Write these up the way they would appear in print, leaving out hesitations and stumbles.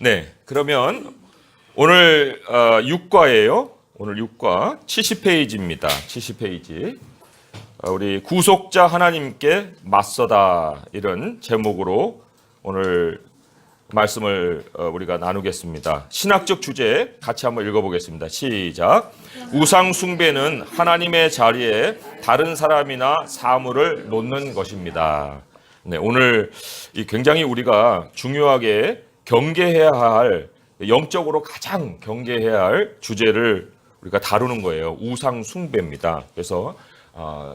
네, 그러면 오늘 6과예요. 오늘 6과 70페이지입니다. 70페이지. 우리 구속자 하나님께 맞서다 이런 제목으로 오늘 말씀을 우리가 나누겠습니다. 신학적 주제 같이 한번 읽어보겠습니다. 시작. 우상 숭배는 하나님의 자리에 다른 사람이나 사물을 놓는 것입니다. 네, 오늘 굉장히 우리가 중요하게 경계해야 할, 영적으로 가장 경계해야 할 주제를 우리가 다루는 거예요. 우상 숭배입니다. 그래서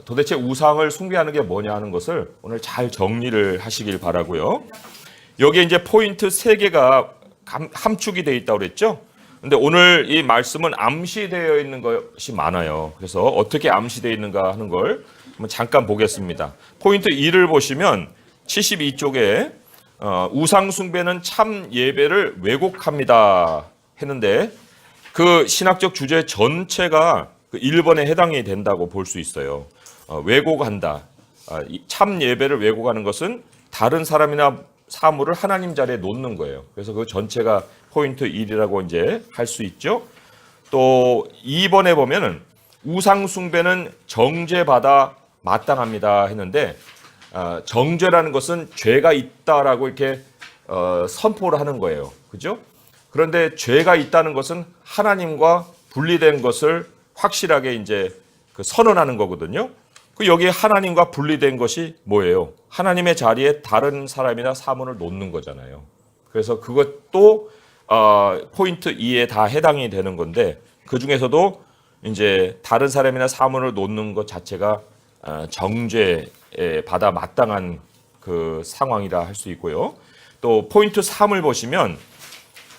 도대체 우상을 숭배하는 게 뭐냐 하는 것을 오늘 잘 정리를 하시길 바라고요. 여기에 이제 포인트 3개가 함축이 되어 있다고 그랬죠. 근데 오늘 이 말씀은 암시되어 있는 것이 많아요. 그래서 어떻게 암시되어 있는가 하는 걸 한번 잠깐 보겠습니다. 포인트 2를 보시면 72쪽에 우상 숭배는 참 예배를 왜곡합니다 했는데 그 신학적 주제 전체가 그 1번에 해당이 된다고 볼 수 있어요. 왜곡한다. 참 예배를 왜곡하는 것은 다른 사람이나 사물을 하나님 자리에 놓는 거예요. 그래서 그 전체가 포인트 1이라고 이제 할 수 있죠. 또 2번에 보면은 우상 숭배는 정죄받아 마땅합니다 했는데 정죄라는 것은 죄가 있다라고 이렇게 선포를 하는 거예요. 그죠? 그런데 죄가 있다는 것은 하나님과 분리된 것을 확실하게 이제 선언하는 거거든요. 여기에 하나님과 분리된 것이 뭐예요? 하나님의 자리에 다른 사람이나 사물을 놓는 거잖아요. 그래서 그것도 포인트 2에 다 해당이 되는 건데 그 중에서도 이제 다른 사람이나 사물을 놓는 것 자체가 정죄에 받아 마땅한 그 상황이라 할 수 있고요. 또 포인트 3을 보시면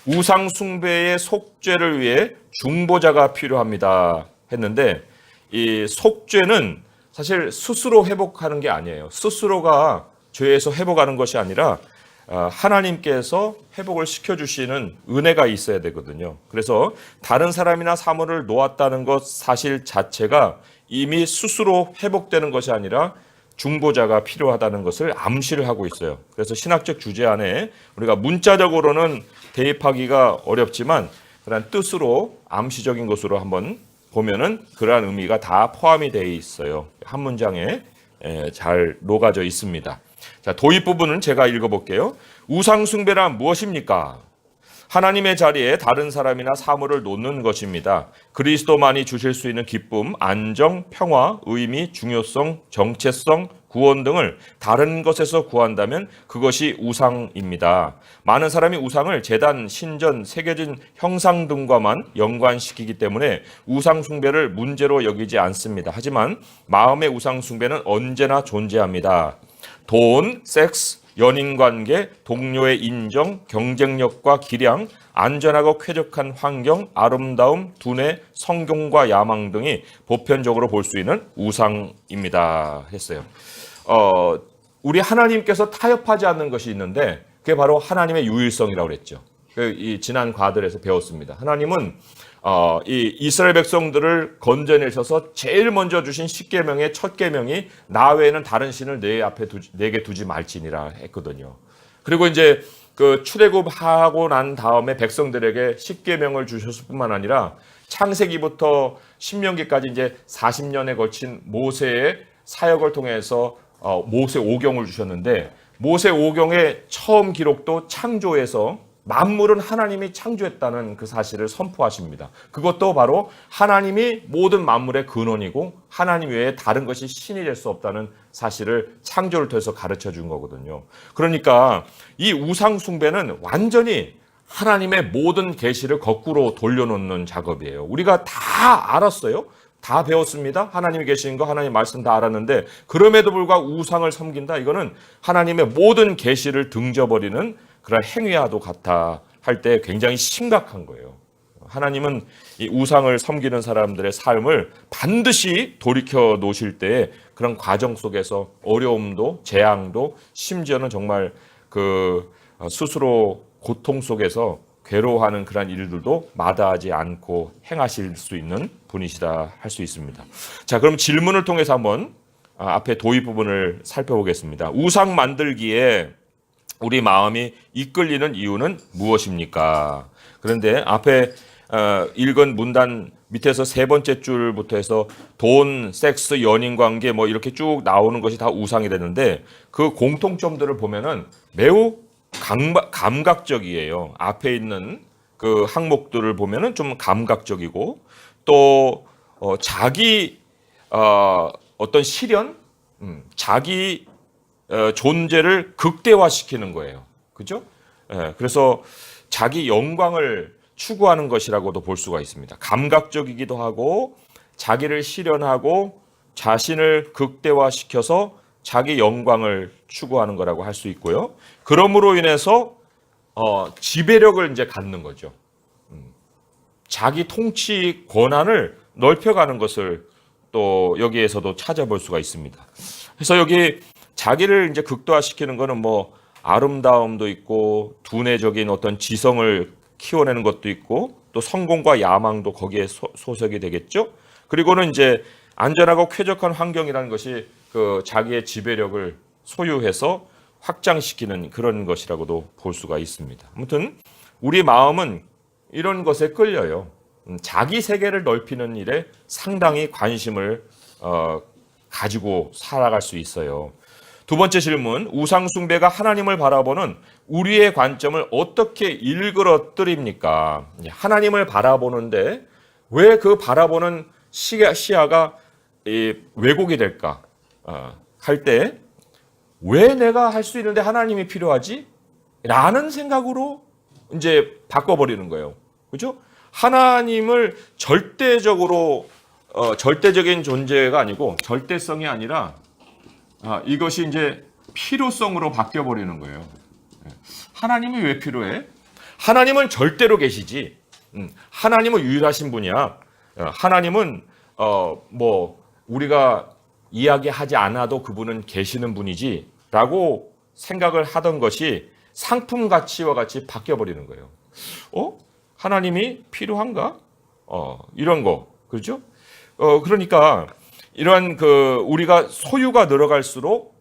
우상 숭배의 속죄를 위해 중보자가 필요합니다 했는데 이 속죄는 사실 스스로 회복하는 게 아니에요. 스스로가 죄에서 회복하는 것이 아니라 하나님께서 회복을 시켜주시는 은혜가 있어야 되거든요. 그래서 다른 사람이나 사물을 놓았다는 것 사실 자체가 이미 스스로 회복되는 것이 아니라 중보자가 필요하다는 것을 암시를 하고 있어요. 그래서 신학적 주제 안에 우리가 문자적으로는 대입하기가 어렵지만 그런 뜻으로 암시적인 것으로 한번 보면은 그러한 의미가 다 포함이 되어 있어요. 한 문장에 잘 녹아져 있습니다. 자, 도입 부분은 제가 읽어볼게요. 우상 숭배란 무엇입니까? 하나님의 자리에 다른 사람이나 사물을 놓는 것입니다. 그리스도만이 주실 수 있는 기쁨, 안정, 평화, 의미, 중요성, 정체성, 구원 등을 다른 것에서 구한다면 그것이 우상입니다. 많은 사람이 우상을 제단, 신전, 새겨진 형상 등과만 연관시키기 때문에 우상 숭배를 문제로 여기지 않습니다. 하지만 마음의 우상 숭배는 언제나 존재합니다. 돈, 섹스, 연인관계, 동료의 인정, 경쟁력과 기량, 안전하고 쾌적한 환경, 아름다움, 두뇌, 성공과 야망 등이 보편적으로 볼 수 있는 우상입니다 했어요. 우리 하나님께서 타협하지 않는 것이 있는데 그게 바로 하나님의 유일성이라고 그랬죠. 이 지난 과들에서 배웠습니다. 하나님은 이 이스라엘 백성들을 건져내셔서 제일 먼저 주신 10계명의 첫 계명이 나 외에는 다른 신을 내게 두지 말지니라 했거든요. 그리고 이제 그 출애굽하고 난 다음에 백성들에게 10계명을 주셨을 뿐만 아니라 창세기부터 신명기까지 이제 40년에 걸친 모세의 사역을 통해서 모세 오경을 주셨는데 모세 오경의 처음 기록도 창조에서 만물은 하나님이 창조했다는 그 사실을 선포하십니다. 그것도 바로 하나님이 모든 만물의 근원이고 하나님 외에 다른 것이 신이 될 수 없다는 사실을 창조를 통해서 가르쳐 준 거거든요. 그러니까 이 우상 숭배는 완전히 하나님의 모든 계시를 거꾸로 돌려놓는 작업이에요. 우리가 다 알았어요. 다 배웠습니다. 하나님이 계신 거, 하나님 말씀 다 알았는데 그럼에도 불구하고 우상을 섬긴다. 이거는 하나님의 모든 계시를 등져버리는 그런 행위와도 같아 할 때 굉장히 심각한 거예요. 하나님은 이 우상을 섬기는 사람들의 삶을 반드시 돌이켜 놓으실 때 그런 과정 속에서 어려움도 재앙도 심지어는 정말 그 스스로 고통 속에서 괴로워하는 그런 일들도 마다하지 않고 행하실 수 있는 분이시다 할 수 있습니다. 자, 그럼 질문을 통해서 한번 앞에 도입 부분을 살펴보겠습니다. 우상 만들기에 우리 마음이 이끌리는 이유는 무엇입니까? 그런데 앞에 읽은 문단 밑에서 세 번째 줄부터 해서 돈, 섹스, 연인 관계 뭐 이렇게 쭉 나오는 것이 다 우상이 되는데 그 공통점들을 보면은 매우 감각적이에요. 앞에 있는 그 항목들을 보면은 좀 감각적이고 또 자기 어떤 실현, 자기 존재를 극대화시키는 거예요. 그죠? 그래서 자기 영광을 추구하는 것이라고도 볼 수가 있습니다. 감각적이기도 하고 자기를 실현하고 자신을 극대화시켜서 자기 영광을 추구하는 거라고 할 수 있고요. 그러므로 인해서 지배력을 이제 갖는 거죠. 자기 통치 권한을 넓혀가는 것을 또 여기에서도 찾아볼 수가 있습니다. 그래서 여기 자기를 이제 극대화시키는 거는 뭐 아름다움도 있고 두뇌적인 어떤 지성을 키워내는 것도 있고 또 성공과 야망도 거기에 소속이 되겠죠. 그리고는 이제 안전하고 쾌적한 환경이라는 것이 그 자기의 지배력을 소유해서 확장시키는 그런 것이라고도 볼 수가 있습니다. 아무튼 우리 마음은 이런 것에 끌려요. 자기 세계를 넓히는 일에 상당히 관심을 가지고 살아갈 수 있어요. 두 번째 질문, 우상 숭배가 하나님을 바라보는 우리의 관점을 어떻게 일그러뜨립니까? 하나님을 바라보는데 왜 그 바라보는 시야가 왜곡이 될까? 할 때 왜 내가 할 수 있는데 하나님이 필요하지? 라는 생각으로 이제 바꿔버리는 거예요. 그죠? 하나님을 절대적인 존재가 아니고 절대성이 아니라 이것이 이제 필요성으로 바뀌어버리는 거예요. 하나님이 왜 필요해? 하나님은 절대로 계시지. 하나님은 유일하신 분이야. 하나님은 뭐 우리가 이야기하지 않아도 그분은 계시는 분이지라고 생각을 하던 것이 상품 가치와 같이 바뀌어버리는 거예요. 하나님이 필요한가? 이런 거 그렇죠? 그러니까 이러한 우리가 소유가 늘어갈수록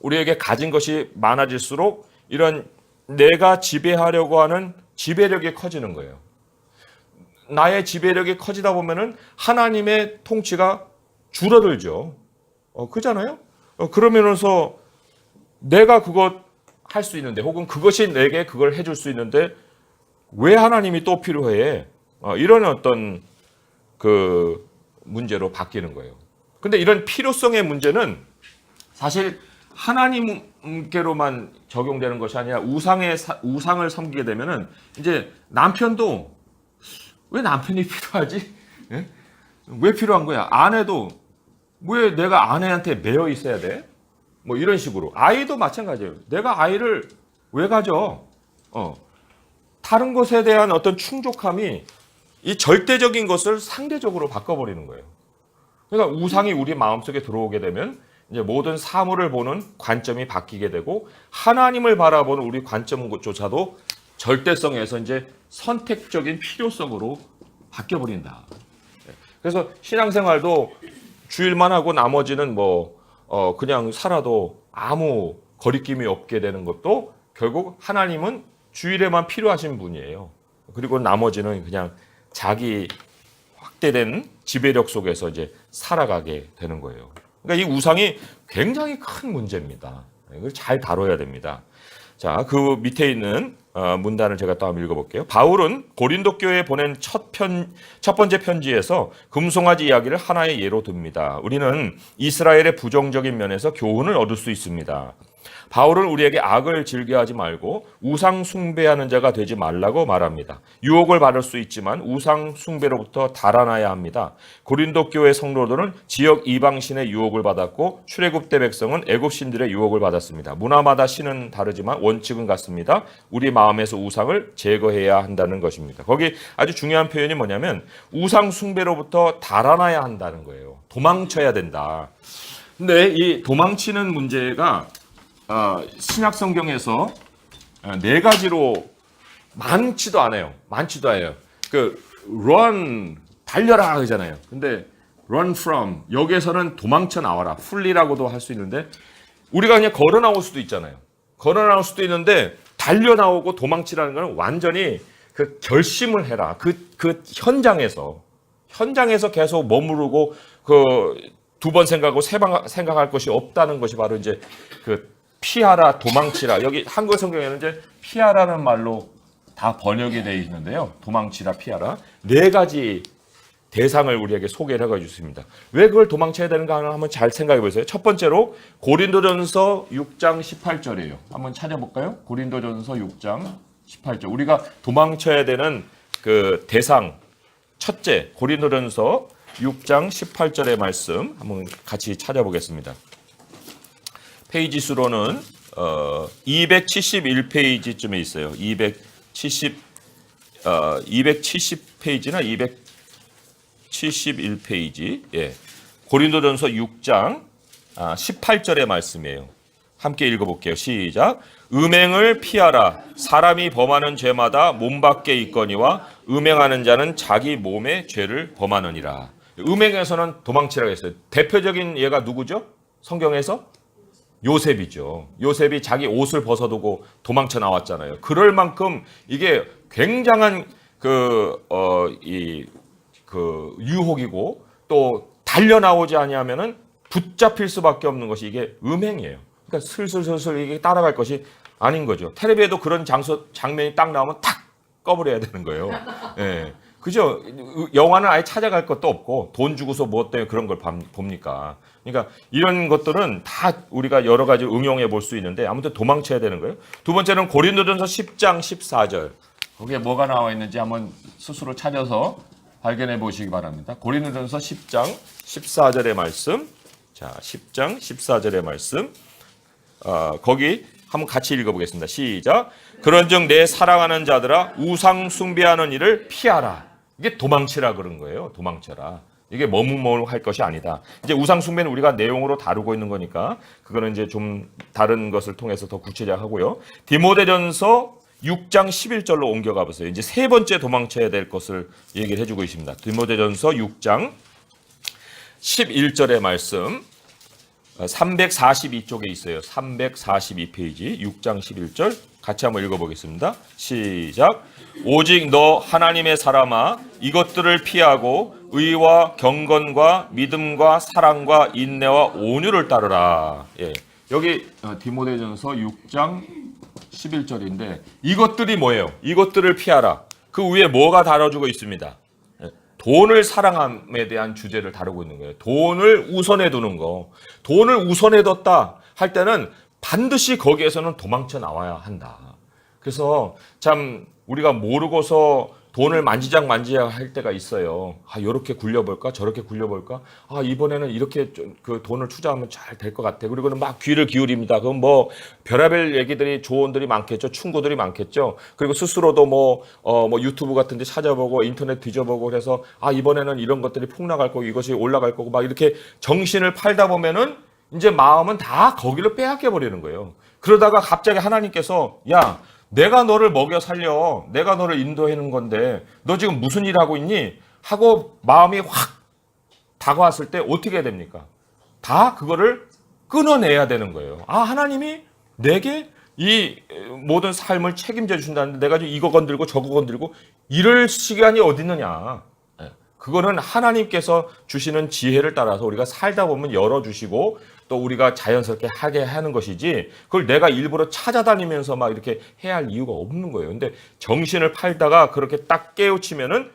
우리에게 가진 것이 많아질수록 이런 내가 지배하려고 하는 지배력이 커지는 거예요. 나의 지배력이 커지다 보면은 하나님의 통치가 줄어들죠. 그잖아요? 그러면서 내가 그것 할 수 있는데 혹은 그것이 내게 그걸 해줄 수 있는데 왜 하나님이 또 필요해? 이런 어떤 그 문제로 바뀌는 거예요. 근데 이런 필요성의 문제는 사실 하나님께로만 적용되는 것이 아니라 우상을 섬기게 되면은 이제 남편도 왜 남편이 필요하지? 예? 왜 필요한 거야? 아내도 왜 내가 아내한테 매여 있어야 돼? 뭐 이런 식으로. 아이도 마찬가지예요. 내가 아이를 왜 가져? 다른 것에 대한 어떤 충족함이 이 절대적인 것을 상대적으로 바꿔버리는 거예요. 그러니까 우상이 우리 마음속에 들어오게 되면 이제 모든 사물을 보는 관점이 바뀌게 되고 하나님을 바라보는 우리 관점조차도 절대성에서 이제 선택적인 필요성으로 바뀌어버린다. 그래서 신앙생활도 주일만 하고 나머지는 그냥 살아도 아무 거리낌이 없게 되는 것도 결국 하나님은 주일에만 필요하신 분이에요. 그리고 나머지는 그냥 자기 확대된 지배력 속에서 이제 살아가게 되는 거예요. 그러니까 이 우상이 굉장히 큰 문제입니다. 이걸 잘 다뤄야 됩니다. 자, 그 밑에 있는 문단을 제가 또 한번 읽어볼게요. 바울은 고린도 교회에 보낸 첫 번째 편지에서 금송아지 이야기를 하나의 예로 듭니다. 우리는 이스라엘의 부정적인 면에서 교훈을 얻을 수 있습니다. 바울은 우리에게 악을 즐겨하지 말고 우상 숭배하는 자가 되지 말라고 말합니다. 유혹을 받을 수 있지만 우상 숭배로부터 달아나야 합니다. 고린도 교회 성도들은 지역 이방신의 유혹을 받았고 출애굽 때 백성은 애굽 신들의 유혹을 받았습니다. 문화마다 신은 다르지만 원칙은 같습니다. 우리 마음에서 우상을 제거해야 한다는 것입니다. 거기 아주 중요한 표현이 뭐냐면 우상 숭배로부터 달아나야 한다는 거예요. 도망쳐야 된다. 근데 이 도망치는 문제가 신약 성경에서 네 가지로 많지도 않아요. run 달려라 그러잖아요. 근데 run from 여기에서는 도망쳐 나와라. 풀리라고도 할 수 있는데 우리가 그냥 걸어 나올 수도 있잖아요. 걸어 나올 수도 있는데 달려 나오고 도망치라는 건 완전히 그 결심을 해라. 그 현장에서 계속 머무르고 그 두 번 생각하고 세 번 생각할 것이 없다는 것이 바로 이제 그 피하라, 도망치라. 여기 한글 성경에는 이제 피하라는 말로 다 번역이 되어 있는데요. 도망치라, 피하라. 네 가지 대상을 우리에게 소개를 해가 주십니다. 왜 그걸 도망쳐야 되는가 하나 한번 잘 생각해 보세요. 첫 번째로 고린도전서 6장 18절이에요. 한번 찾아볼까요? 고린도전서 6장 18절. 우리가 도망쳐야 되는 그 대상 첫째 고린도전서 6장 18절의 말씀 한번 같이 찾아보겠습니다. 페이지 수로는 271페이지쯤에 있어요. 270페이지나 271페이지. 예. 고린도전서 6장 18절의 말씀이에요. 함께 읽어볼게요. 시작. 음행을 피하라. 사람이 범하는 죄마다 몸 밖에 있거니와 음행하는 자는 자기 몸의 죄를 범하느니라. 음행에서는 도망치라고 했어요. 대표적인 예가 누구죠? 성경에서? 요셉이죠. 요셉이 자기 옷을 벗어두고 도망쳐 나왔잖아요. 그럴 만큼 이게 굉장한 유혹이고 또 달려 나오지 아니하면은 붙잡힐 수밖에 없는 것이 이게 음행이에요. 그러니까 슬슬 이게 따라갈 것이 아닌 거죠. 텔레비에도 그런 장면이 딱 나오면 탁 꺼버려야 되는 거예요. 예. 그죠? 영화는 아예 찾아갈 것도 없고 돈 주고서 뭐 때문에 그런 걸 봅니까? 그러니까 이런 것들은 다 우리가 여러 가지 응용해 볼 수 있는데 아무튼 도망쳐야 되는 거예요. 두 번째는 고린도전서 10장 14절. 거기에 뭐가 나와 있는지 한번 스스로 찾아서 발견해 보시기 바랍니다. 고린도전서 10장 14절의 말씀. 자, 10장 14절의 말씀. 거기 한번 같이 읽어보겠습니다. 시작. 그런즉 내 사랑하는 자들아 우상 숭배하는 일을 피하라. 이게 도망치라 그런 거예요. 도망쳐라. 이게 머뭇머뭇할 것이 아니다. 이제 우상 숭배는 우리가 내용으로 다루고 있는 거니까 그거는 이제 좀 다른 것을 통해서 더 구체적하고요. 디모데전서 6장 11절로 옮겨가 보세요. 이제 세 번째 도망쳐야 될 것을 얘기를 해주고 있습니다. 디모데전서 6장 11절의 말씀. 342쪽에 있어요. 342페이지 6장 11절 같이 한번 읽어보겠습니다. 시작. 오직 너 하나님의 사람아 이것들을 피하고 의와 경건과 믿음과 사랑과 인내와 온유를 따르라. 예. 여기 디모데전서 6장 11절인데 이것들이 뭐예요? 이것들을 피하라. 그 위에 뭐가 다뤄주고 있습니다. 돈을 사랑함에 대한 주제를 다루고 있는 거예요. 돈을 우선해 두는 거. 돈을 우선해 뒀다 할 때는 반드시 거기에서는 도망쳐 나와야 한다. 그래서 참 우리가 모르고서 돈을 만지작 할 때가 있어요. 이렇게 굴려볼까? 저렇게 굴려볼까? 이번에는 이렇게 그 돈을 투자하면 잘 될 것 같아. 그리고는 막 귀를 기울입니다. 그럼 뭐 별의별 얘기들이 조언들이 많겠죠. 충고들이 많겠죠. 그리고 스스로도 뭐 유튜브 같은 데 찾아보고 인터넷 뒤져보고 그래서 이번에는 이런 것들이 폭락할 거고 이것이 올라갈 거고 막 이렇게 정신을 팔다 보면은 이제 마음은 다 거기로 빼앗겨 버리는 거예요. 그러다가 갑자기 하나님께서 야, 내가 너를 먹여 살려. 내가 너를 인도하는 건데 너 지금 무슨 일 하고 있니? 하고 마음이 확 다가왔을 때 어떻게 해야 됩니까? 다 그거를 끊어내야 되는 거예요. 하나님이 내게 이 모든 삶을 책임져 주신다는데 내가 지금 이거 건들고 저거 건들고 이럴 시간이 어디 있느냐. 그거는 하나님께서 주시는 지혜를 따라서 우리가 살다 보면 열어주시고 또 우리가 자연스럽게 하게 하는 것이지 그걸 내가 일부러 찾아다니면서 막 이렇게 해야 할 이유가 없는 거예요. 근데 정신을 팔다가 그렇게 딱 깨우치면은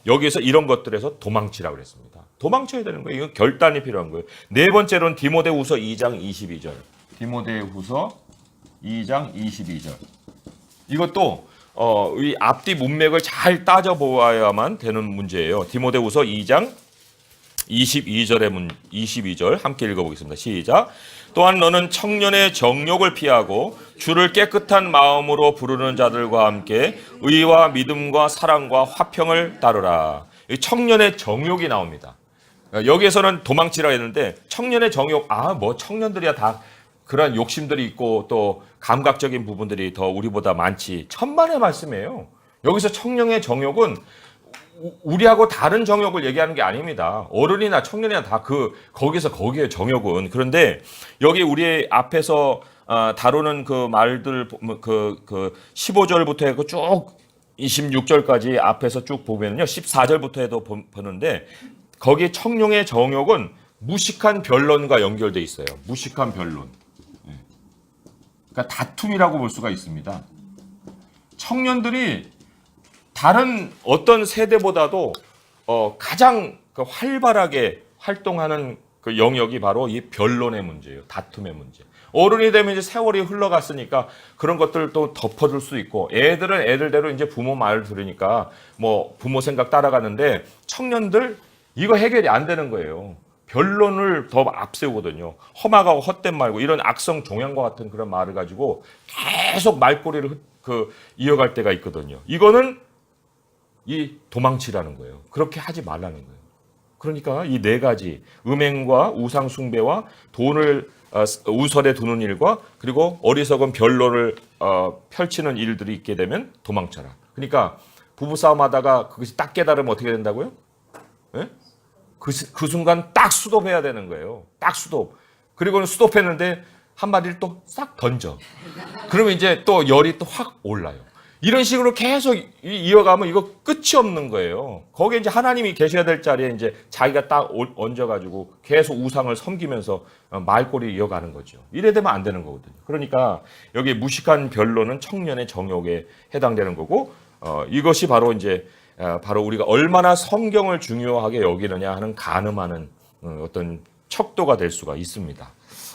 여기에서 이런 것들에서 도망치라고 그랬습니다. 도망쳐야 되는 거예요. 이건 결단이 필요한 거예요. 네 번째로는 디모데후서 2장 22절. 디모데후서 2장 22절. 이것도 이 앞뒤 문맥을 잘 따져보아야만 되는 문제예요. 디모데후서 2장 22절 함께 읽어보겠습니다. 시작. 또한 너는 청년의 정욕을 피하고 주를 깨끗한 마음으로 부르는 자들과 함께 의와 믿음과 사랑과 화평을 따르라. 청년의 정욕이 나옵니다. 여기에서는 도망치라 했는데 청년의 정욕, 뭐 청년들이야 다 그런 욕심들이 있고 또 감각적인 부분들이 더 우리보다 많지. 천만의 말씀이에요. 여기서 청년의 정욕은 우리하고 다른 정욕을 얘기하는 게 아닙니다. 어른이나 청년이나 다 거기에 정욕은. 그런데 여기 우리 앞에서 다루는 그 말들 그 15절부터 해서 쭉 26절까지 앞에서 쭉 보면요. 14절부터 해도 보는데 거기 청룡의 정욕은 무식한 변론과 연결돼 있어요. 무식한 변론. 그러니까 다툼이라고 볼 수가 있습니다. 청년들이 다른 어떤 세대보다도 가장 활발하게 활동하는 그 영역이 바로 이 변론의 문제예요. 다툼의 문제. 어른이 되면 이제 세월이 흘러갔으니까 그런 것들을 또 덮어둘 수 있고, 애들은 애들대로 이제 부모 말 들으니까 뭐 부모 생각 따라가는데, 청년들 이거 해결이 안 되는 거예요. 변론을 더 앞세우거든요. 험악하고 헛된 말고 이런 악성 종양과 같은 그런 말을 가지고 계속 말꼬리를 이어갈 때가 있거든요. 이거는 이 도망치라는 거예요. 그렇게 하지 말라는 거예요. 그러니까 이 네 가지, 음행과 우상 숭배와 돈을 우설에 두는 일과 그리고 어리석은 변론을 펼치는 일들이 있게 되면 도망쳐라. 그러니까 부부싸움 하다가 그것이 딱 깨달으면 어떻게 된다고요? 네? 그 순간 딱 스톱해야 되는 거예요. 딱 스톱. 그리고는 스톱했는데 한 마디를 또 싹 던져. 그러면 이제 또 열이 또 확 올라요. 이런 식으로 계속 이어가면 이거 끝이 없는 거예요. 거기에 이제 하나님이 계셔야 될 자리에 이제 자기가 딱 얹어가지고 계속 우상을 섬기면서 말꼬리 이어가는 거죠. 이래 되면 안 되는 거거든요. 그러니까 여기 무식한 변론은 청년의 정욕에 해당되는 거고, 이것이 바로 이제 바로 우리가 얼마나 성경을 중요하게 여기느냐 하는 가늠하는 어떤 척도가 될 수가 있습니다.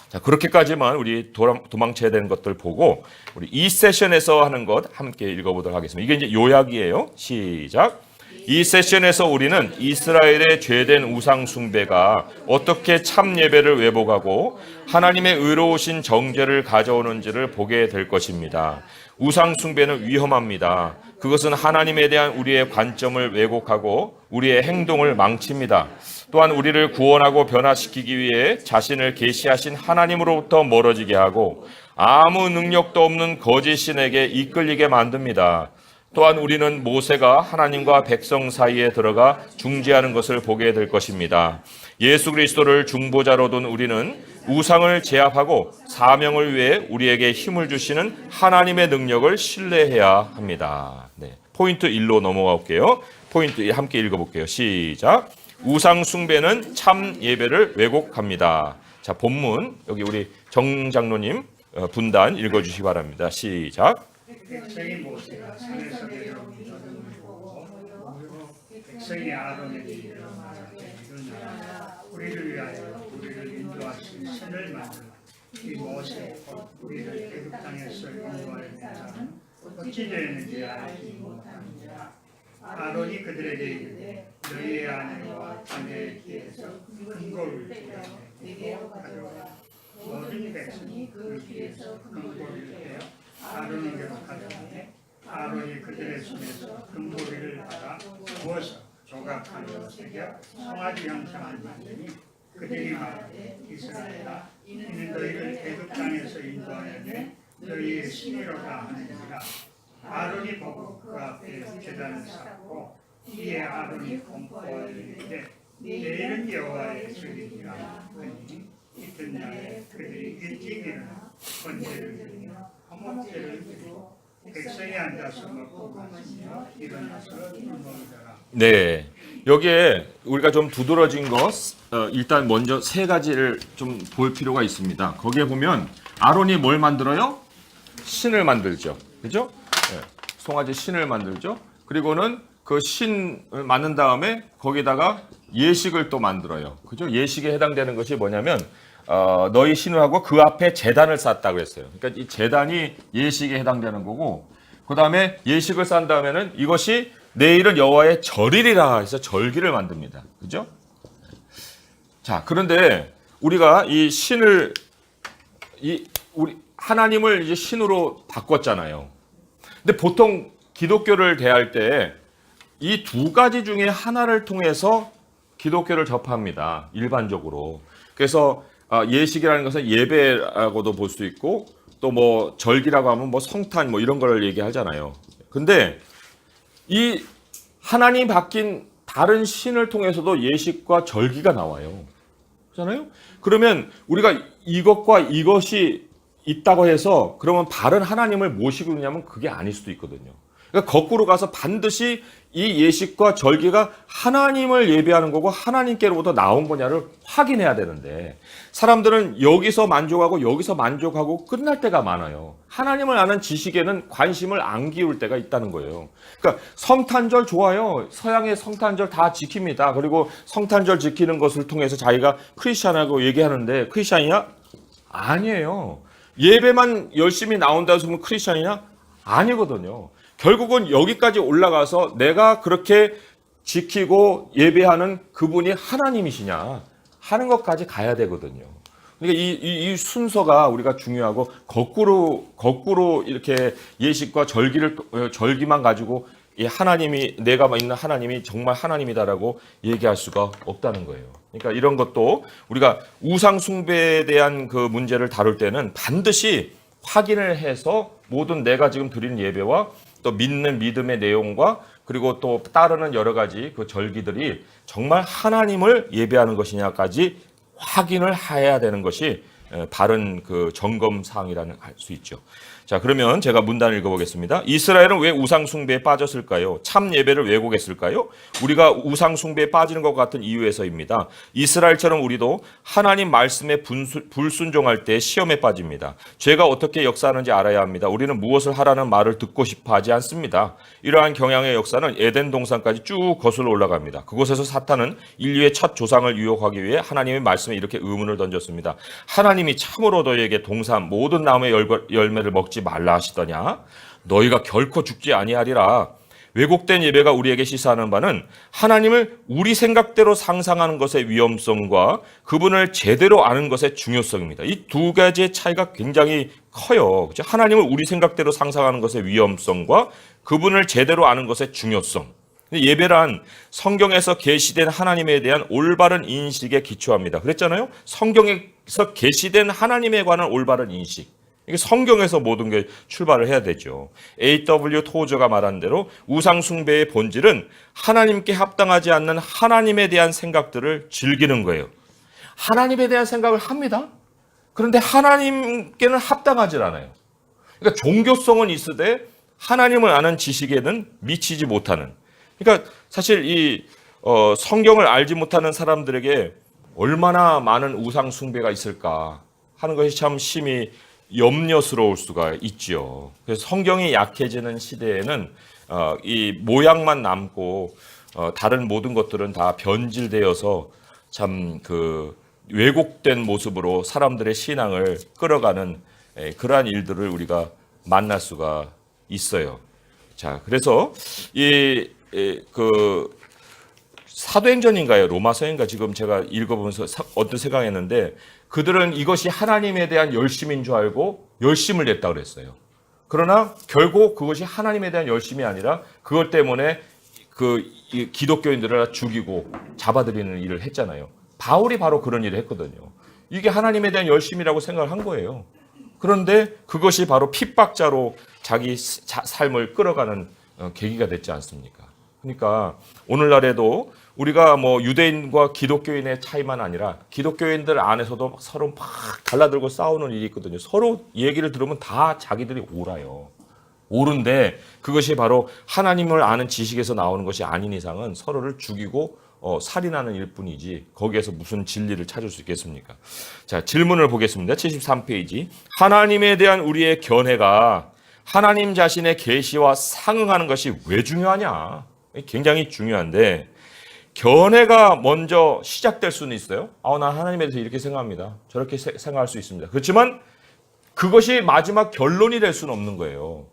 자, 그렇게까지만 우리 도망쳐야 되는 것들 보고 우리 이 세션에서 하는 것 함께 읽어보도록 하겠습니다. 이게 이제 요약이에요. 시작. 이 세션에서 우리는 이스라엘의 죄된 우상 숭배가 어떻게 참 예배를 왜곡하고 하나님의 의로우신 정죄를 가져오는지를 보게 될 것입니다. 우상 숭배는 위험합니다. 그것은 하나님에 대한 우리의 관점을 왜곡하고 우리의 행동을 망칩니다. 또한 우리를 구원하고 변화시키기 위해 자신을 계시하신 하나님으로부터 멀어지게 하고 아무 능력도 없는 거짓 신에게 이끌리게 만듭니다. 또한 우리는 모세가 하나님과 백성 사이에 들어가 중재하는 것을 보게 될 것입니다. 예수 그리스도를 중보자로 둔 우리는 우상을 제압하고 사명을 위해 우리에게 힘을 주시는 하나님의 능력을 신뢰해야 합니다. 네, 포인트 1로 넘어가 볼게요. 포인트 1 함께 읽어볼게요. 시작. 우상 숭배는 참 예배를 왜곡합니다. 자, 본문 여기 우리 정 장로님 분단 읽어주시기 바랍니다. 시작. 백성이 모세가 산에서 내려오는 것을 보고 백성이 아론에게 일어나되 일어나라 우리를 위하여 우리를 인도하신 신을 만들라. 이 모세 곧 우리를 애굽 땅에서 인도하여 낸 자는 어찌 되었는지 알지 못합니다. 아론이 그들에게 이르되 너희의 아내와 자녀의 귀에서 금고를 내게로 가져오라. 모든 백성이 그 귀에서 금고를 떼어 아론에게로 가져오되 아론이 그들의 손에서 금고리를 받아 부어서 조각하여 새겨 송아지 형상을 만드니 그들이 말하되 이스라엘아 이는 너희를 애굽 땅에서 인도하여 낸 너희의 신이로다 하느니라. 아론이 보고 그 앞에 제단을 쌓고 이에 아론이 공포하여 이르되 내일은 여호와의 절기니라 하니 이튿날에 그들이 일찍 일어나 번제를 드리며 화목제를 드리고 백성이 앉아서 먹고 마시며 일어나서 놀더라. 네, 여기에 우리가 좀 두드러진 것 일단 먼저 세 가지를 좀 볼 필요가 있습니다. 거기에 보면 아론이 뭘 만들어요? 신을 만들죠. 그죠? 네, 송아지 신을 만들죠. 그리고는 그 신을 만든 다음에 거기다가 예식을 또 만들어요. 그죠? 예식에 해당되는 것이 뭐냐면 너희 신을 하고 그 앞에 제단을 쌓았다고 했어요. 그러니까 이 제단이 예식에 해당되는 거고, 그 다음에 예식을 쌓은 다음에는 이것이 내일은 여호와의 절일이라 해서 절기를 만듭니다. 그죠? 자, 그런데 우리가 이 신을 우리 하나님을 이제 신으로 바꿨잖아요. 근데 보통 기독교를 대할 때 이 두 가지 중에 하나를 통해서 기독교를 접합니다. 일반적으로. 그래서 예식이라는 것은 예배라고도 볼 수 있고, 또 뭐 절기라고 하면 뭐 성탄 뭐 이런 걸 얘기하잖아요. 근데 이 하나님 바뀐 다른 신을 통해서도 예식과 절기가 나와요. 그렇잖아요? 그러면 우리가 이것과 이것이 있다고 해서 그러면 바른 하나님을 모시고 있냐면 그게 아닐 수도 있거든요. 그러니까 거꾸로 가서 반드시 이 예식과 절기가 하나님을 예배하는 거고 하나님께로부터 나온 거냐를 확인해야 되는데 사람들은 여기서 만족하고 여기서 만족하고 끝날 때가 많아요. 하나님을 아는 지식에는 관심을 안 기울 때가 있다는 거예요. 그러니까 성탄절 좋아요. 서양의 성탄절 다 지킵니다. 그리고 성탄절 지키는 것을 통해서 자기가 크리스찬이라고 얘기하는데 크리스찬이냐? 아니에요. 예배만 열심히 나온다 해서 크리스찬이냐? 아니거든요. 결국은 여기까지 올라가서 내가 그렇게 지키고 예배하는 그분이 하나님이시냐 하는 것까지 가야 되거든요. 그러니까 이 순서가 우리가 중요하고 거꾸로 이렇게 예식과 절기만 가지고 이 하나님이 내가 있는 하나님이 정말 하나님이다라고 얘기할 수가 없다는 거예요. 그러니까 이런 것도 우리가 우상 숭배에 대한 그 문제를 다룰 때는 반드시 확인을 해서 모든 내가 지금 드리는 예배와 또 믿는 믿음의 내용과 그리고 또 따르는 여러 가지 그 절기들이 정말 하나님을 예배하는 것이냐까지 확인을 해야 되는 것이 바른 그 점검 사항이라는 할 수 있죠. 자, 그러면 제가 문단을 읽어보겠습니다. 이스라엘은 왜 우상 숭배에 빠졌을까요? 참 예배를 왜곡했을까요? 우리가 우상 숭배에 빠지는 것 같은 이유에서입니다. 이스라엘처럼 우리도 하나님 말씀에 불순종할 때 시험에 빠집니다. 죄가 어떻게 역사하는지 알아야 합니다. 우리는 무엇을 하라는 말을 듣고 싶어 하지 않습니다. 이러한 경향의 역사는 에덴 동산까지 쭉 거슬러 올라갑니다. 그곳에서 사탄은 인류의 첫 조상을 유혹하기 위해 하나님의 말씀에 이렇게 의문을 던졌습니다. 하나님이 참으로 너희에게 동산 모든 나무의 열매를 먹지 말라 하시더냐? 너희가 결코 죽지 아니하리라. 왜곡된 예배가 우리에게 시사하는 바는 하나님을 우리 생각대로 상상하는 것의 위험성과 그분을 제대로 아는 것의 중요성입니다. 이 두 가지의 차이가 굉장히 커요. 그렇죠? 하나님을 우리 생각대로 상상하는 것의 위험성과 그분을 제대로 아는 것의 중요성. 예배란 성경에서 계시된 하나님에 대한 올바른 인식에 기초합니다. 그랬잖아요. 성경에서 계시된 하나님에 관한 올바른 인식. 이게 성경에서 모든 게 출발을 해야 되죠. A.W. 토저가 말한 대로 우상 숭배의 본질은 하나님께 합당하지 않는 하나님에 대한 생각들을 즐기는 거예요. 하나님에 대한 생각을 합니다. 그런데 하나님께는 합당하지 않아요. 그러니까 종교성은 있으되 하나님을 아는 지식에는 미치지 못하는. 그러니까 사실 이 성경을 알지 못하는 사람들에게 얼마나 많은 우상 숭배가 있을까 하는 것이 참 심히 염려스러울 수가 있죠. 그래서 성경이 약해지는 시대에는 이 모양만 남고 다른 모든 것들은 다 변질되어서 참 그 왜곡된 모습으로 사람들의 신앙을 끌어가는 그러한 일들을 우리가 만날 수가 있어요. 자, 그래서 그 사도행전인가요? 로마서인가 지금 제가 읽어보면서 어떤 생각했는데 그들은 이것이 하나님에 대한 열심인 줄 알고 열심을 냈다 그랬어요. 그러나 결국 그것이 하나님에 대한 열심이 아니라 그것 때문에 그 기독교인들을 죽이고 잡아들이는 일을 했잖아요. 바울이 바로 그런 일을 했거든요. 이게 하나님에 대한 열심이라고 생각을 한 거예요. 그런데 그것이 바로 핍박자로 자기 삶을 끌어가는 계기가 됐지 않습니까? 그러니까 오늘날에도 우리가 뭐 유대인과 기독교인의 차이만 아니라 기독교인들 안에서도 서로 막 달라들고 싸우는 일이 있거든요. 서로 얘기를 들으면 다 자기들이 옳아요. 옳은데 그것이 바로 하나님을 아는 지식에서 나오는 것이 아닌 이상은 서로를 죽이고 살인하는 일뿐이지 거기에서 무슨 진리를 찾을 수 있겠습니까? 자, 질문을 보겠습니다. 73페이지. 하나님에 대한 우리의 견해가 하나님 자신의 계시와 상응하는 것이 왜 중요하냐? 굉장히 중요한데 견해가 먼저 시작될 수는 있어요. 난 하나님에 대해서 이렇게 생각합니다. 저렇게 생각할 수 있습니다. 그렇지만 그것이 마지막 결론이 될 수는 없는 거예요.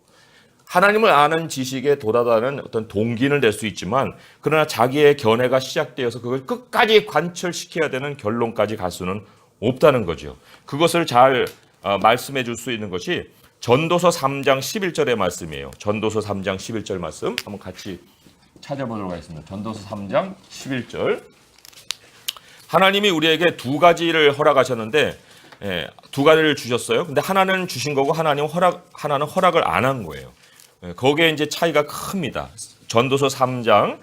하나님을 아는 지식에 도달하는 어떤 동기는 될 수 있지만 그러나 자기의 견해가 시작되어서 그걸 끝까지 관철시켜야 되는 결론까지 갈 수는 없다는 거죠. 그것을 잘 말씀해 줄 수 있는 것이 전도서 3장 11절의 말씀이에요. 전도서 3장 11절 말씀 한번 같이 찾아보도록 하겠습니다. 전도서 3장 11절. 하나님이 우리에게 두 가지를 허락하셨는데 두 가지를 주셨어요. 근데 하나는 주신 거고 하나는 허락을 안 한 거예요. 거기에 이제 차이가 큽니다. 전도서 3장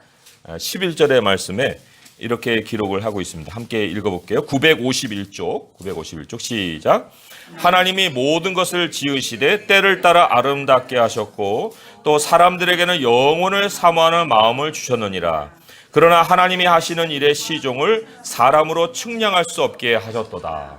11절의 말씀에 이렇게 기록을 하고 있습니다. 함께 읽어볼게요. 951쪽 시작. 하나님이 모든 것을 지으시되 때를 따라 아름답게 하셨고 또 사람들에게는 영혼을 사모하는 마음을 주셨느니라. 그러나 하나님이 하시는 일의 시종을 사람으로 측량할 수 없게 하셨도다.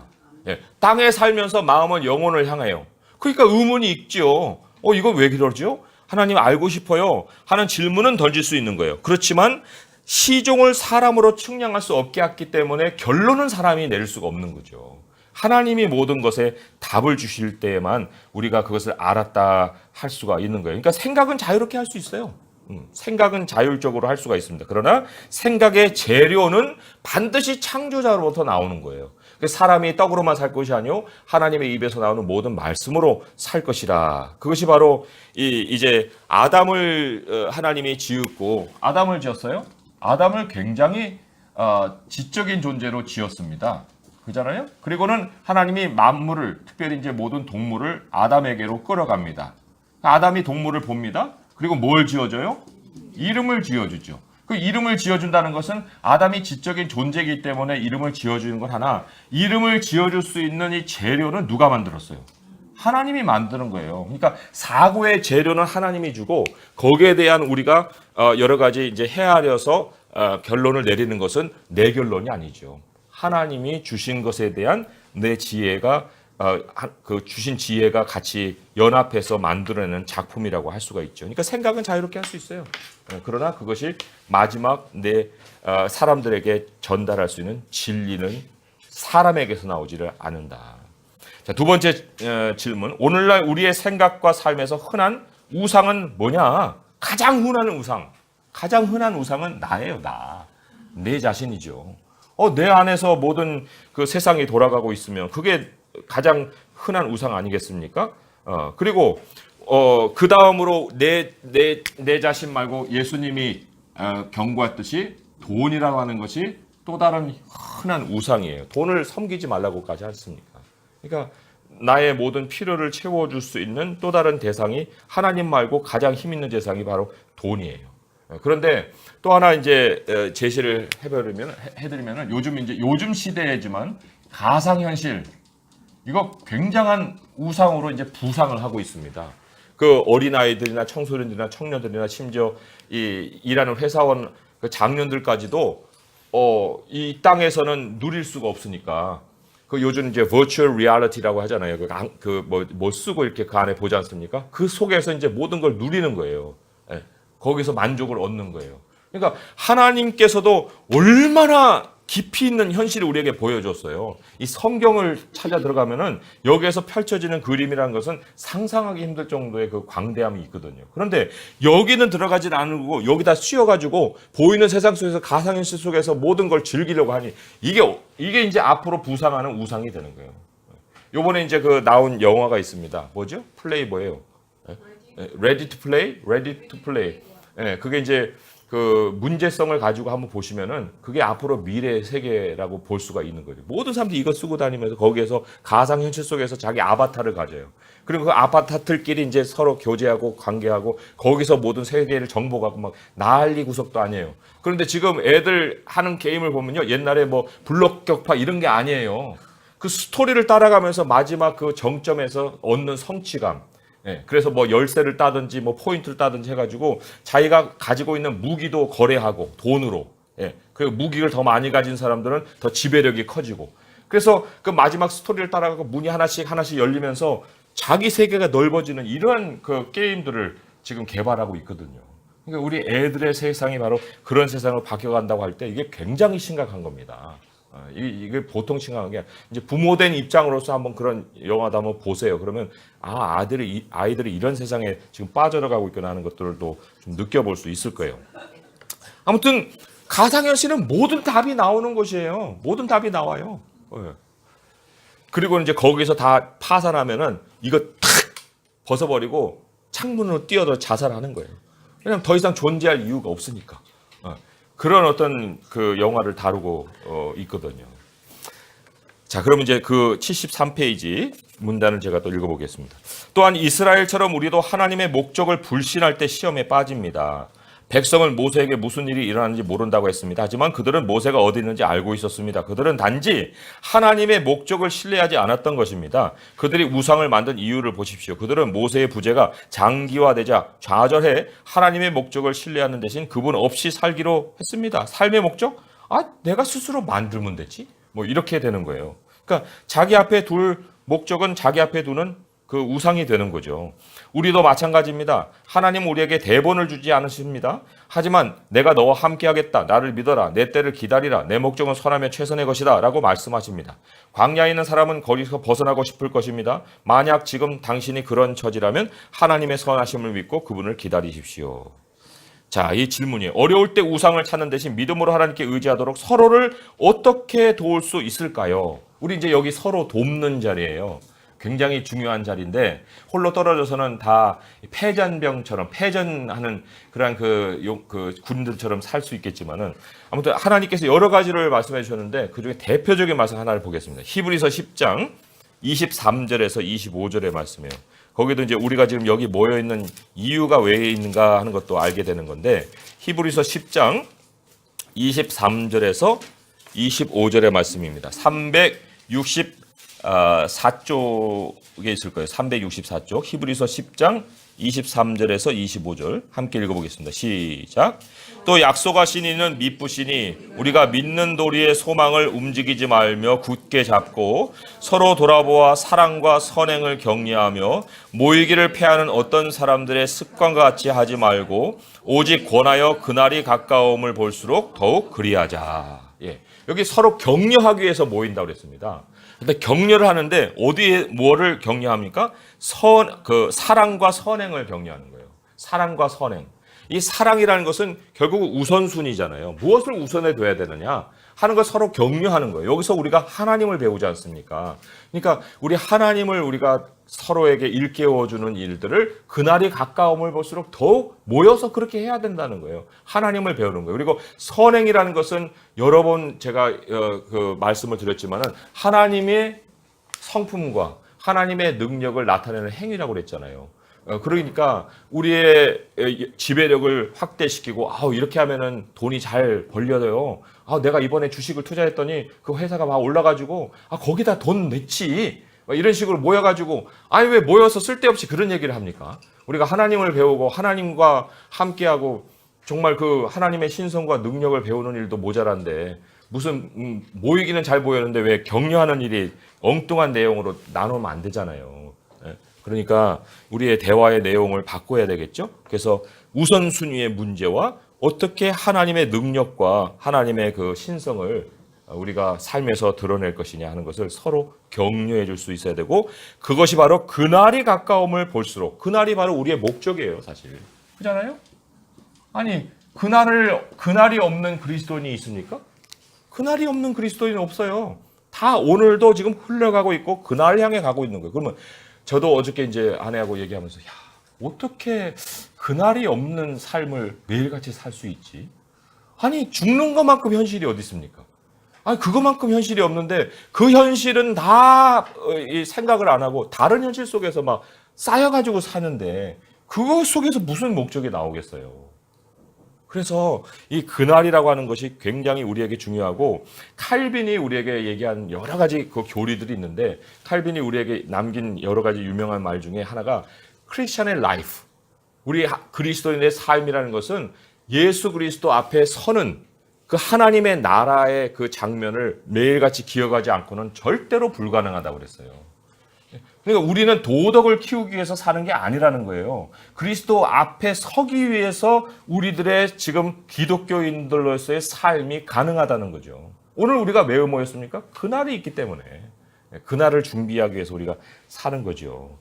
예, 땅에 살면서 마음은 영혼을 향해요. 그러니까 의문이 있죠. 이건 왜 그러죠? 하나님 알고 싶어요 하는 질문은 던질 수 있는 거예요. 그렇지만 시종을 사람으로 측량할 수 없게 했기 때문에 결론은 사람이 내릴 수가 없는 거죠. 하나님이 모든 것에 답을 주실 때에만 우리가 그것을 알았다 할 수가 있는 거예요. 그러니까 생각은 자유롭게 할 수 있어요. 생각은 자율적으로 할 수가 있습니다. 그러나 생각의 재료는 반드시 창조자로부터 나오는 거예요. 사람이 떡으로만 살 것이 아니요 하나님의 입에서 나오는 모든 말씀으로 살 것이라. 그것이 바로 이제 아담을 하나님이 지었고, 아담을 지었어요. 아담을 굉장히 지적인 존재로 지었습니다. 그잖아요. 그리고는 하나님이 만물을, 특별히 이제 모든 동물을 아담에게로 끌어갑니다. 아담이 동물을 봅니다. 그리고 뭘 지어줘요? 이름을 지어주죠. 그 이름을 지어준다는 것은 아담이 지적인 존재이기 때문에 이름을 지어주는 건 하나, 이름을 지어줄 수 있는 이 재료는 누가 만들었어요? 하나님이 만드는 거예요. 그러니까 사고의 재료는 하나님이 주고 거기에 대한 우리가 여러 가지 이제 헤아려서 결론을 내리는 것은 내 결론이 아니죠. 하나님이 주신 것에 대한 내 지혜가 그 주신 지혜가 같이 연합해서 만들어내는 작품이라고 할 수가 있죠. 그러니까 생각은 자유롭게 할 수 있어요. 그러나 그것이 마지막 내 사람들에게 전달할 수 있는 진리는 사람에게서 나오지를 않는다. 자, 두 번째 질문. 오늘날 우리의 생각과 삶에서 흔한 우상은 뭐냐? 가장 흔한 우상은 나예요. 내 자신이죠. 내 안에서 모든 그 세상이 돌아가고 있으면 그게 가장 흔한 우상 아니겠습니까? 그리고 그 다음으로 내 자신 말고 예수님이 경고했듯이 돈이라고 하는 것이 또 다른 흔한 우상이에요. 돈을 섬기지 말라고까지 했습니까? 그러니까 나의 모든 필요를 채워줄 수 있는 또 다른 대상이 하나님 말고 가장 힘 있는 대상이 바로 돈이에요. 그런데 또 하나 이제 제시를 해드리면 요즘 시대이지만 가상현실 이거 굉장한 우상으로 이제 부상을 하고 있습니다. 그 어린아이들이나 청소년들이나 청년들이나 심지어 이 일하는 회사원 그 장년들까지도 이 땅에서는 누릴 수가 없으니까 그 요즘 이제 virtual reality라고 하잖아요. 뭐 쓰고 이렇게 그 안에 보지 않습니까? 그 속에서 이제 모든 걸 누리는 거예요. 예, 거기서 만족을 얻는 거예요. 그러니까 하나님께서도 얼마나 깊이 있는 현실을 우리에게 보여줬어요. 이 성경을 찾아 들어가면은 여기에서 펼쳐지는 그림이라는 것은 상상하기 힘들 정도의 그 광대함이 있거든요. 그런데 여기는 들어가지 않고 여기다 씌워가지고 보이는 세상 속에서 가상현실 속에서 모든 걸 즐기려고 하니 이게 이제 앞으로 부상하는 우상이 되는 거예요. 요번에 이제 그 나온 영화가 있습니다. 뭐죠? 플레이 뭐예요? Ready to play. 예, 그게 이제 그 문제성을 가지고 한번 보시면은 그게 앞으로 미래의 세계라고 볼 수가 있는 거죠. 모든 사람들이 이거 쓰고 다니면서 거기에서 가상현실 속에서 자기 아바타를 가져요. 그리고 그 아바타들끼리 이제 서로 교제하고 관계하고 거기서 모든 세계를 정복하고 막 난리 구석도 아니에요. 그런데 지금 애들 하는 게임을 보면요. 옛날에 뭐 블록 격파 이런 게 아니에요. 그 스토리를 따라가면서 마지막 그 정점에서 얻는 성취감. 예, 그래서 뭐 열쇠를 따든지 뭐 포인트를 따든지 해가지고 자기가 가지고 있는 무기도 거래하고 돈으로. 예, 그 무기를 더 많이 가진 사람들은 더 지배력이 커지고. 그래서 그 마지막 스토리를 따라가고 문이 하나씩 열리면서 자기 세계가 넓어지는 이러한 그 게임들을 지금 개발하고 있거든요. 그러니까 우리 애들의 세상이 바로 그런 세상으로 바뀌어간다고 할 때 이게 굉장히 심각한 겁니다. 이게 보통 심각한 게 이제 부모된 입장으로서 한번 그런 영화도 한번 보세요. 그러면 아이들이 이런 세상에 지금 빠져나가고 있구나 하는 것들도 좀 느껴볼 수 있을 거예요. 아무튼 가상현실은 모든 답이 나오는 것이에요. 모든 답이 나와요. 그리고 이제 거기서 다 파산하면은 이거 탁 벗어버리고 창문으로 뛰어들어 자살하는 거예요. 왜냐하면 더 이상 존재할 이유가 없으니까. 그런 어떤 그 영화를 다루고 있거든요. 자, 그럼 이제 그 73페이지 문단을 제가 또 읽어보겠습니다. 또한 이스라엘처럼 우리도 하나님의 목적을 불신할 때 시험에 빠집니다. 백성은 모세에게 무슨 일이 일어나는지 모른다고 했습니다. 하지만 그들은 모세가 어디 있는지 알고 있었습니다. 그들은 단지 하나님의 목적을 신뢰하지 않았던 것입니다. 그들이 우상을 만든 이유를 보십시오. 그들은 모세의 부재가 장기화되자 좌절해 하나님의 목적을 신뢰하는 대신 그분 없이 살기로 했습니다. 삶의 목적? 내가 스스로 만들면 되지. 뭐 이렇게 되는 거예요. 그러니까 자기 앞에 둘 목적은 자기 앞에 두는 그 우상이 되는 거죠. 우리도 마찬가지입니다. 하나님은 우리에게 대본을 주지 않으십니다. 하지만 내가 너와 함께하겠다. 나를 믿어라. 내 때를 기다리라. 내 목적은 선하며 최선의 것이다. 라고 말씀하십니다. 광야에 있는 사람은 거기서 벗어나고 싶을 것입니다. 만약 지금 당신이 그런 처지라면 하나님의 선하심을 믿고 그분을 기다리십시오. 자, 이 질문이 어려울 때 우상을 찾는 대신 믿음으로 하나님께 의지하도록 서로를 어떻게 도울 수 있을까요? 우리 이제 여기 서로 돕는 자리예요. 굉장히 중요한 자리인데 홀로 떨어져서는 다 패전병처럼 패전하는 그런 그 군들처럼 살 수 있겠지만은 아무튼 하나님께서 여러 가지를 말씀해 주셨는데 그중에 대표적인 말씀 하나를 보겠습니다. 히브리서 10장 23절에서 25절의 말씀이에요. 거기도 이제 우리가 지금 여기 모여 있는 이유가 왜 있는가 하는 것도 알게 되는 건데 히브리서 10장 23절에서 25절의 말씀입니다. 364쪽에 있을 거예요. 364쪽 히브리서 10장 23절에서 25절 함께 읽어보겠습니다. 시작. 또 약속하신 이는 미쁘시니 우리가 믿는 도리의 소망을 움직이지 말며 굳게 잡고 서로 돌아보아 사랑과 선행을 격려하며 모이기를 패하는 어떤 사람들의 습관과 같이 하지 말고 오직 권하여 그날이 가까움을 볼수록 더욱 그리하자. 예. 여기 서로 격려하기 위해서 모인다고 그랬습니다. 근데 격려를 하는데 어디에 뭐를 격려합니까? 사랑과 선행을 격려하는 거예요. 사랑과 선행. 이 사랑이라는 것은 결국 우선순위잖아요. 무엇을 우선해 둬야 되느냐 하는 걸 서로 격려하는 거예요. 여기서 우리가 하나님을 배우지 않습니까? 그러니까 우리 하나님을 우리가 서로에게 일깨워주는 일들을 그날이 가까움을 볼수록 더욱 모여서 그렇게 해야 된다는 거예요. 하나님을 배우는 거예요. 그리고 선행이라는 것은 여러 번 제가 그 말씀을 드렸지만은 하나님의 성품과 하나님의 능력을 나타내는 행위라고 그랬잖아요. 그러니까 우리의 지배력을 확대시키고 이렇게 하면은 돈이 잘 벌려요. 내가 이번에 주식을 투자했더니 그 회사가 막 올라가지고 거기다 돈 냈지. 이런 식으로 모여가지고 왜 모여서 쓸데없이 그런 얘기를 합니까? 우리가 하나님을 배우고 하나님과 함께하고 정말 그 하나님의 신성과 능력을 배우는 일도 모자란데 무슨 모이기는 잘 모였는데 왜 격려하는 일이 엉뚱한 내용으로 나누면 안 되잖아요. 그러니까 우리의 대화의 내용을 바꿔야 되겠죠. 그래서 우선순위의 문제와 어떻게 하나님의 능력과 하나님의 그 신성을 우리가 삶에서 드러낼 것이냐 하는 것을 서로 격려해 줄 수 있어야 되고 그것이 바로 그날이 가까움을 볼수록 그날이 바로 우리의 목적이에요, 사실. 그렇잖아요? 아니, 그날이 없는 그리스도인이 있습니까? 그날이 없는 그리스도인은 없어요. 다 오늘도 지금 흘러가고 있고 그날 향해 가고 있는 거예요. 그러면 저도 어저께 이제 아내하고 얘기하면서 어떻게 그날이 없는 삶을 매일같이 살 수 있지? 아니, 죽는 것만큼 현실이 어디 있습니까? 그것만큼 현실이 없는데 그 현실은 다 생각을 안 하고 다른 현실 속에서 막 쌓여가지고 사는데 그거 속에서 무슨 목적이 나오겠어요? 그래서 이 그날이라고 하는 것이 굉장히 우리에게 중요하고 칼빈이 우리에게 얘기한 여러 가지 그 교리들이 있는데 칼빈이 우리에게 남긴 여러 가지 유명한 말 중에 하나가 크리스천의 라이프, 우리 그리스도인의 삶이라는 것은 예수 그리스도 앞에 서는 그 하나님의 나라의 그 장면을 매일같이 기억하지 않고는 절대로 불가능하다고 그랬어요. 그러니까 우리는 도덕을 키우기 위해서 사는 게 아니라는 거예요. 그리스도 앞에 서기 위해서 우리들의 지금 기독교인들로서의 삶이 가능하다는 거죠. 오늘 우리가 왜 모였습니까? 그날이 있기 때문에 그날을 준비하기 위해서 우리가 사는 거죠.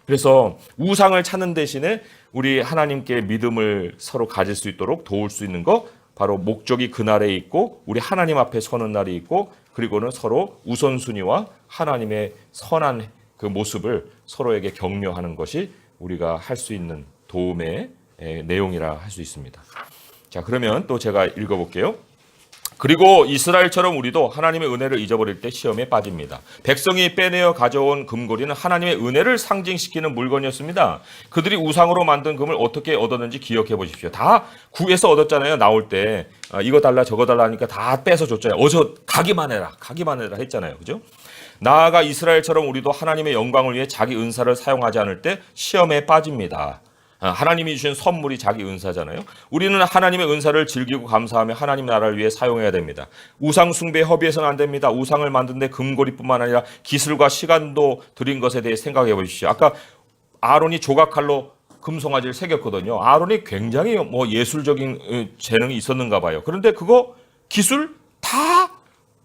그래서 우상을 찾는 대신에 우리 하나님께 믿음을 서로 가질 수 있도록 도울 수 있는 거 바로 목적이 그날에 있고 우리 하나님 앞에 서는 날이 있고 그리고는 서로 우선순위와 하나님의 선한 그 모습을 서로에게 격려하는 것이 우리가 할 수 있는 도움의 내용이라 할 수 있습니다. 자, 그러면 또 제가 읽어볼게요. 그리고 이스라엘처럼 우리도 하나님의 은혜를 잊어버릴 때 시험에 빠집니다. 백성이 빼내어 가져온 금고리는 하나님의 은혜를 상징시키는 물건이었습니다. 그들이 우상으로 만든 금을 어떻게 얻었는지 기억해 보십시오. 다 구에서 얻었잖아요. 나올 때 이거 달라 저거 달라 하니까 다 빼서 줬잖아요. 어서 가기만 해라 했잖아요. 그죠? 나아가 이스라엘처럼 우리도 하나님의 영광을 위해 자기 은사를 사용하지 않을 때 시험에 빠집니다. 하나님이 주신 선물이 자기 은사잖아요. 우리는 하나님의 은사를 즐기고 감사하며 하나님 나라를 위해 사용해야 됩니다. 우상 숭배에 허비해서는 안 됩니다. 우상을 만드는데 금고리뿐만 아니라 기술과 시간도 들인 것에 대해 생각해 보십시오. 아까 아론이 조각칼로 금송아지를 새겼거든요. 아론이 굉장히 예술적인 재능이 있었는가 봐요. 그런데 그거 기술 다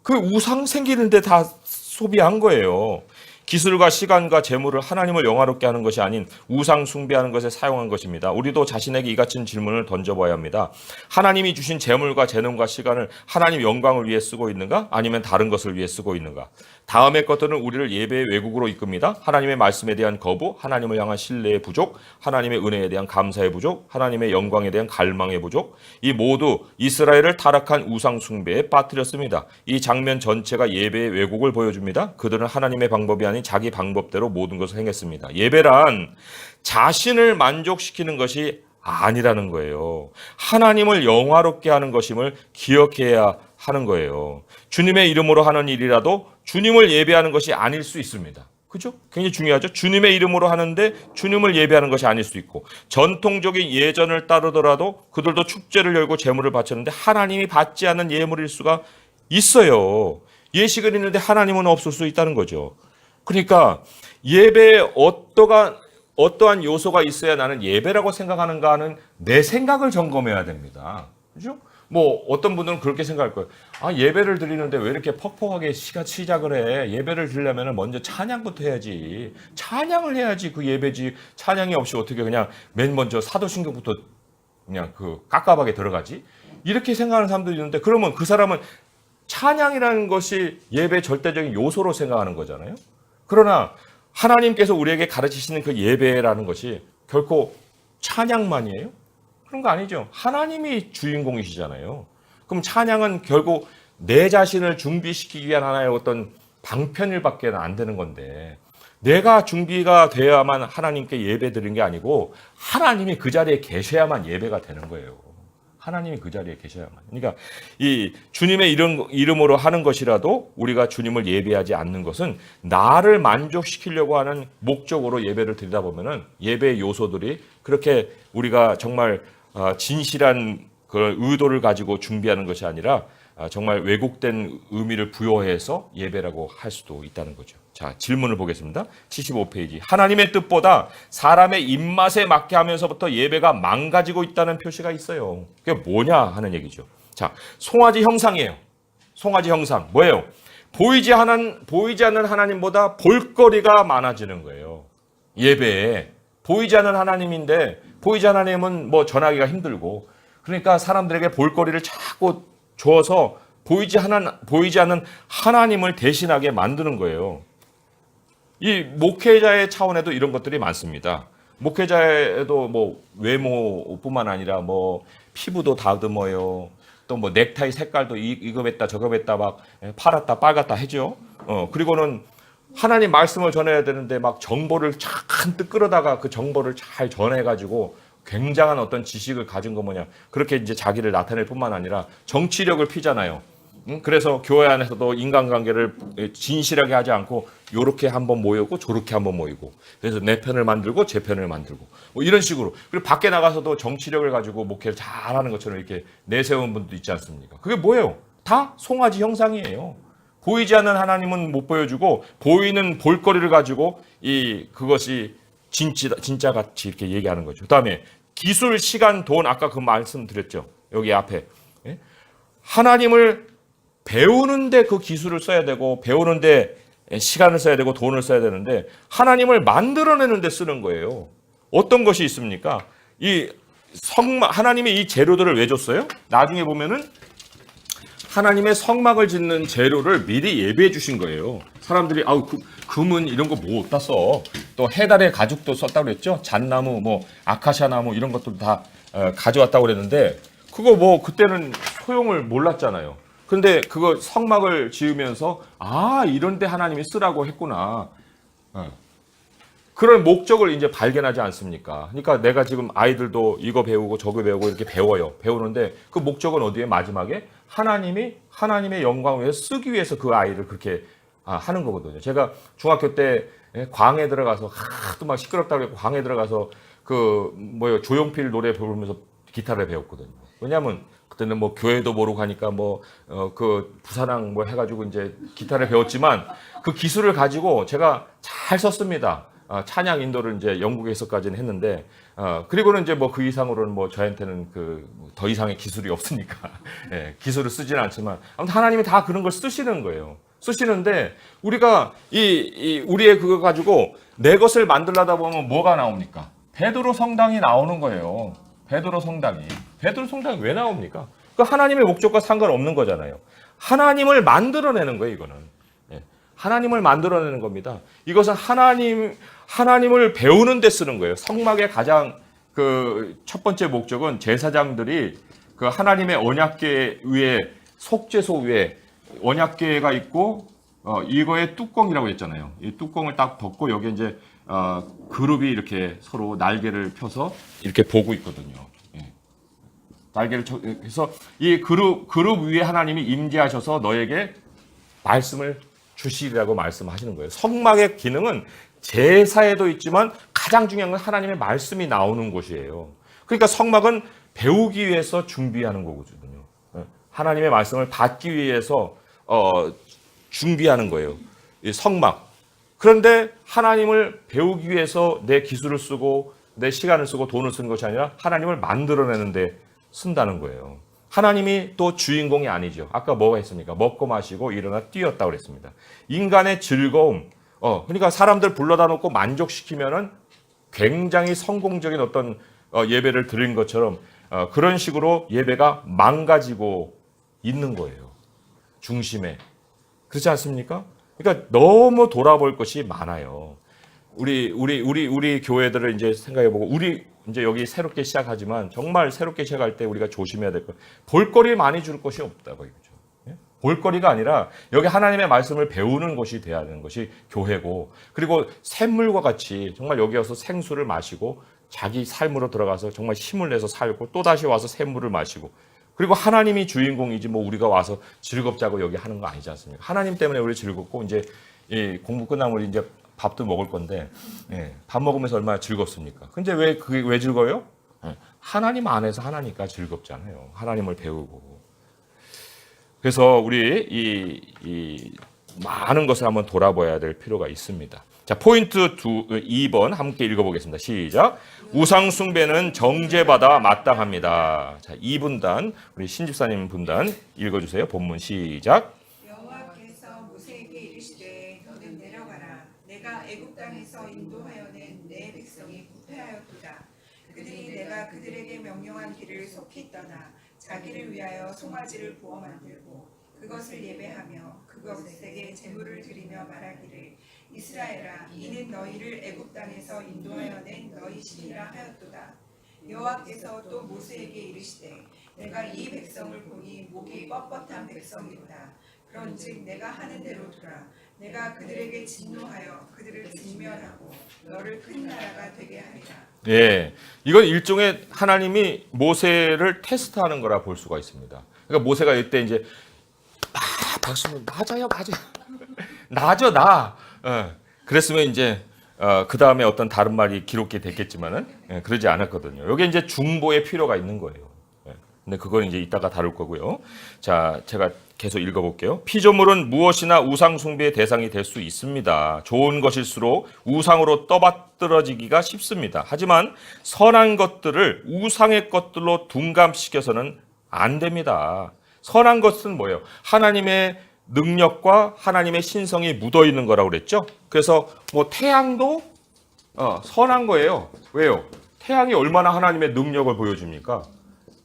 그 우상 생기는데 다 소비한 거예요. 기술과 시간과 재물을 하나님을 영화롭게 하는 것이 아닌 우상 숭배하는 것에 사용한 것입니다. 우리도 자신에게 이 같은 질문을 던져봐야 합니다. 하나님이 주신 재물과 재능과 시간을 하나님 영광을 위해 쓰고 있는가? 아니면 다른 것을 위해 쓰고 있는가? 다음의 것들은 우리를 예배의 왜곡으로 이끕니다. 하나님의 말씀에 대한 거부, 하나님을 향한 신뢰의 부족, 하나님의 은혜에 대한 감사의 부족, 하나님의 영광에 대한 갈망의 부족, 이 모두 이스라엘을 타락한 우상 숭배에 빠뜨렸습니다. 이 장면 전체가 예배의 왜곡을 보여줍니다. 그들은 하나님의 방법이 아닌 자기 방법대로 모든 것을 행했습니다. 예배란 자신을 만족시키는 것이 아니라는 거예요. 하나님을 영화롭게 하는 것임을 기억해야 하는 거예요. 주님의 이름으로 하는 일이라도 주님을 예배하는 것이 아닐 수 있습니다. 그죠? 굉장히 중요하죠. 주님의 이름으로 하는데 주님을 예배하는 것이 아닐 수 있고, 전통적인 예전을 따르더라도 그들도 축제를 열고 제물을 바쳤는데 하나님이 받지 않는 예물일 수가 있어요. 예식을 했는데 하나님은 없을 수 있다는 거죠. 그러니까 예배에 어떠한 요소가 있어야 나는 예배라고 생각하는가 하는 내 생각을 점검해야 됩니다. 그죠? 어떤 분들은 그렇게 생각할 거예요. 예배를 드리는데 왜 이렇게 퍽퍽하게 시작을 해? 예배를 드리려면 먼저 찬양부터 해야지. 찬양을 해야지 그 예배지. 찬양이 없이 어떻게 그냥 맨 먼저 사도신경부터 그냥 깝깝하게 들어가지? 이렇게 생각하는 사람들이 있는데, 그러면 그 사람은 찬양이라는 것이 예배의 절대적인 요소로 생각하는 거잖아요. 그러나 하나님께서 우리에게 가르치시는 그 예배라는 것이 결코 찬양만이에요? 그런 거 아니죠. 하나님이 주인공이시잖아요. 그럼 찬양은 결국 내 자신을 준비시키기 위한 하나의 어떤 방편일밖에 안 되는 건데, 내가 준비가 되어야만 하나님께 예배 드리는 게 아니고 하나님이 그 자리에 계셔야만 예배가 되는 거예요. 하나님이 그 자리에 계셔야만. 그러니까 이 주님의 이름으로 하는 것이라도 우리가 주님을 예배하지 않는 것은 나를 만족시키려고 하는 목적으로 예배를 드리다 보면은 예배의 요소들이 그렇게 우리가 정말 진실한 그 의도를 가지고 준비하는 것이 아니라 정말 왜곡된 의미를 부여해서 예배라고 할 수도 있다는 거죠. 자, 질문을 보겠습니다. 75페이지. 하나님의 뜻보다 사람의 입맛에 맞게 하면서부터 예배가 망가지고 있다는 표시가 있어요. 그게 뭐냐 하는 얘기죠. 자, 송아지 형상이에요. 송아지 형상. 뭐예요? 보이지 않는 하나님보다 볼거리가 많아지는 거예요. 예배에. 보이지 않는 하나님인데, 보이지 않는 하나님은 전하기가 힘들고, 그러니까 사람들에게 볼거리를 자꾸 줘서 보이지 않는 하나님을 대신하게 만드는 거예요. 이 목회자의 차원에도 이런 것들이 많습니다. 목회자에도 외모뿐만 아니라 피부도 다듬어요. 또 넥타이 색깔도 이거 했다 저거 했다 막 파랗다 빨갛다 해죠. 그리고는 하나님 말씀을 전해야 되는데 막 정보를 잔뜩 끌어다가 그 정보를 잘 전해가지고 굉장한 어떤 지식을 가진 거 그렇게 이제 자기를 나타낼 뿐만 아니라 정치력을 피잖아요. 그래서 교회 안에서도 인간관계를 진실하게 하지 않고 요렇게 한번 모이고 저렇게 한번 모이고, 그래서 내 편을 만들고 제 편을 만들고 이런 식으로. 그리고 밖에 나가서도 정치력을 가지고 목회를 잘하는 것처럼 이렇게 내세운 분도 있지 않습니까? 그게 뭐예요? 다 송아지 형상이에요. 보이지 않는 하나님은 못 보여주고 보이는 볼거리를 가지고 그것이 진짜 같이 이렇게 얘기하는 거죠. 그다음에 기술, 시간, 돈, 아까 그 말씀드렸죠. 여기 앞에 하나님을 배우는데 그 기술을 써야 되고, 배우는데 시간을 써야 되고, 돈을 써야 되는데 하나님을 만들어내는 데 쓰는 거예요. 어떤 것이 있습니까? 하나님이 이 재료들을 왜 줬어요? 나중에 보면은 하나님의 성막을 짓는 재료를 미리 예배해 주신 거예요. 사람들이 금은 이런 거 뭐 어디다 써? 또 해달의 가죽도 썼다고 그랬죠? 잣나무, 아카시아 나무 이런 것도 다 가져왔다고 그랬는데, 그거 그때는 소용을 몰랐잖아요. 근데 그거 성막을 지으면서 이런데 하나님이 쓰라고 했구나. 그런 목적을 이제 발견하지 않습니까? 그러니까 내가 지금 아이들도 이거 배우고 저거 배우고 이렇게 배워요. 배우는데 그 목적은 어디에? 마지막에 하나님의 영광을 위해서 쓰기 위해서 그 아이를 그렇게 하는 거거든요. 제가 중학교 때 광에 들어가서 하도 막 시끄럽다고 해서 광에 들어가서 조용필 노래 부르면서 기타를 배웠거든요. 왜냐하면 그때는 뭐 교회도 모르고 하니까 부산항 해가지고 이제 기타를 배웠지만 그 기술을 가지고 제가 잘 썼습니다. 찬양 인도를 이제 영국에서까지는 했는데, 그리고는 이제 그 이상으로는 저한테는 더 이상의 기술이 없으니까, 예, 기술을 쓰지는 않지만, 아무튼 하나님이 다 그런 걸 쓰시는 거예요. 쓰시는데, 우리가 우리의 그거 가지고 내 것을 만들려다 보면 뭐가 나옵니까? 베드로 성당이 나오는 거예요. 베드로 성당이 왜 나옵니까? 그 하나님의 목적과 상관없는 거잖아요. 하나님을 만들어내는 거예요, 이거는. 예, 하나님을 만들어내는 겁니다. 이것은 하나님을 배우는 데 쓰는 거예요. 성막의 가장 첫 번째 목적은 제사장들이 그 하나님의 언약궤 위에 속죄소 위에 언약궤가 있고 이거의 뚜껑이라고 했잖아요. 이 뚜껑을 딱 덮고 여기 이제 그룹이 이렇게 서로 날개를 펴서 이렇게 보고 있거든요. 예. 날개를 해서 이 그룹 위에 하나님이 임재하셔서 너에게 말씀을 주시리라고 말씀하시는 거예요. 성막의 기능은 제사에도 있지만 가장 중요한 건 하나님의 말씀이 나오는 곳이에요. 그러니까 성막은 배우기 위해서 준비하는 거거든요. 하나님의 말씀을 받기 위해서 준비하는 거예요. 이 성막. 그런데 하나님을 배우기 위해서 내 기술을 쓰고 내 시간을 쓰고 돈을 쓰는 것이 아니라 하나님을 만들어내는데 쓴다는 거예요. 하나님이 또 주인공이 아니죠. 아까 뭐가 했습니까? 먹고 마시고 일어나 뛰었다고 그랬습니다. 인간의 즐거움, 그러니까 사람들 불러다 놓고 만족시키면은 굉장히 성공적인 어떤 예배를 드린 것처럼 그런 식으로 예배가 망가지고 있는 거예요. 중심에. 그렇지 않습니까? 그러니까 너무 돌아볼 것이 많아요. 우리 교회들을 이제 생각해보고 우리 이제 여기 새롭게 시작하지만 정말 새롭게 시작할 때 우리가 조심해야 될 것. 볼거리 많이 줄 것이 없다고 이거죠. 볼거리가 아니라 여기 하나님의 말씀을 배우는 것이 돼야 하는 것이 교회고, 그리고 샘물과 같이 정말 여기 와서 생수를 마시고 자기 삶으로 들어가서 정말 힘을 내서 살고 또 다시 와서 샘물을 마시고, 그리고 하나님이 주인공이지 우리가 와서 즐겁자고 여기 하는 거 아니지 않습니까? 하나님 때문에 우리 즐겁고 이제 공부 끝나면 우리 이제 밥도 먹을 건데, 밥 먹으면서 얼마나 즐겁습니까? 근데 왜 즐거워요? 하나님 안에서 하나니까 즐겁잖아요. 하나님을 배우고. 그래서 우리 이 많은 것을 한번 돌아봐야 될 필요가 있습니다. 자, 포인트 2번 함께 읽어보겠습니다. 시작. 우상 숭배는 정죄받아 마땅합니다. 자, 2분단 우리 신집사님 분단 읽어주세요. 본문 시작. 여호와께서 모세에게 이르시되 너는 내려가라. 내가 애굽 땅에서 인도하여 낸 내 백성이 부패하였도다. 그들이 내가 그들에게 명령한 길을 속히 떠나 자기를 위하여 송아지를 구워 만들고 그것을 예배하며 그것에게 제물을 드리며 말하기를 이스라엘아, 이는 너희를 애굽 땅에서 인도하여 낸 너희 신이라 하였도다. 여호와께서 또 모세에게 이르시되 내가 이 백성을 보니 목이 뻣뻣한 백성이로다. 그런즉 내가 하는 대로 두라. 내가 그들에게 진노하여 그들을 진멸하고 너를 큰 나라가 되게 하리라. 예, 이건 일종의 하나님이 모세를 테스트하는 거라 볼 수가 있습니다. 그러니까 모세가 이때 이제 박수는 맞아요. 나죠, 나. 그랬으면 이제 그 다음에 어떤 다른 말이 기록이 됐겠지만은 그러지 않았거든요. 여기 이제 중보의 필요가 있는 거예요. 근데 그건 이제 이따가 다룰 거고요. 자, 제가 계속 읽어볼게요. 피조물은 무엇이나 우상 숭배의 대상이 될 수 있습니다. 좋은 것일수록 우상으로 떠받들어지기가 쉽습니다. 하지만 선한 것들을 우상의 것들로 둔감시켜서는 안 됩니다. 선한 것은 뭐예요? 하나님의 능력과 하나님의 신성이 묻어 있는 거라고 그랬죠. 그래서 태양도 선한 거예요. 왜요? 태양이 얼마나 하나님의 능력을 보여줍니까?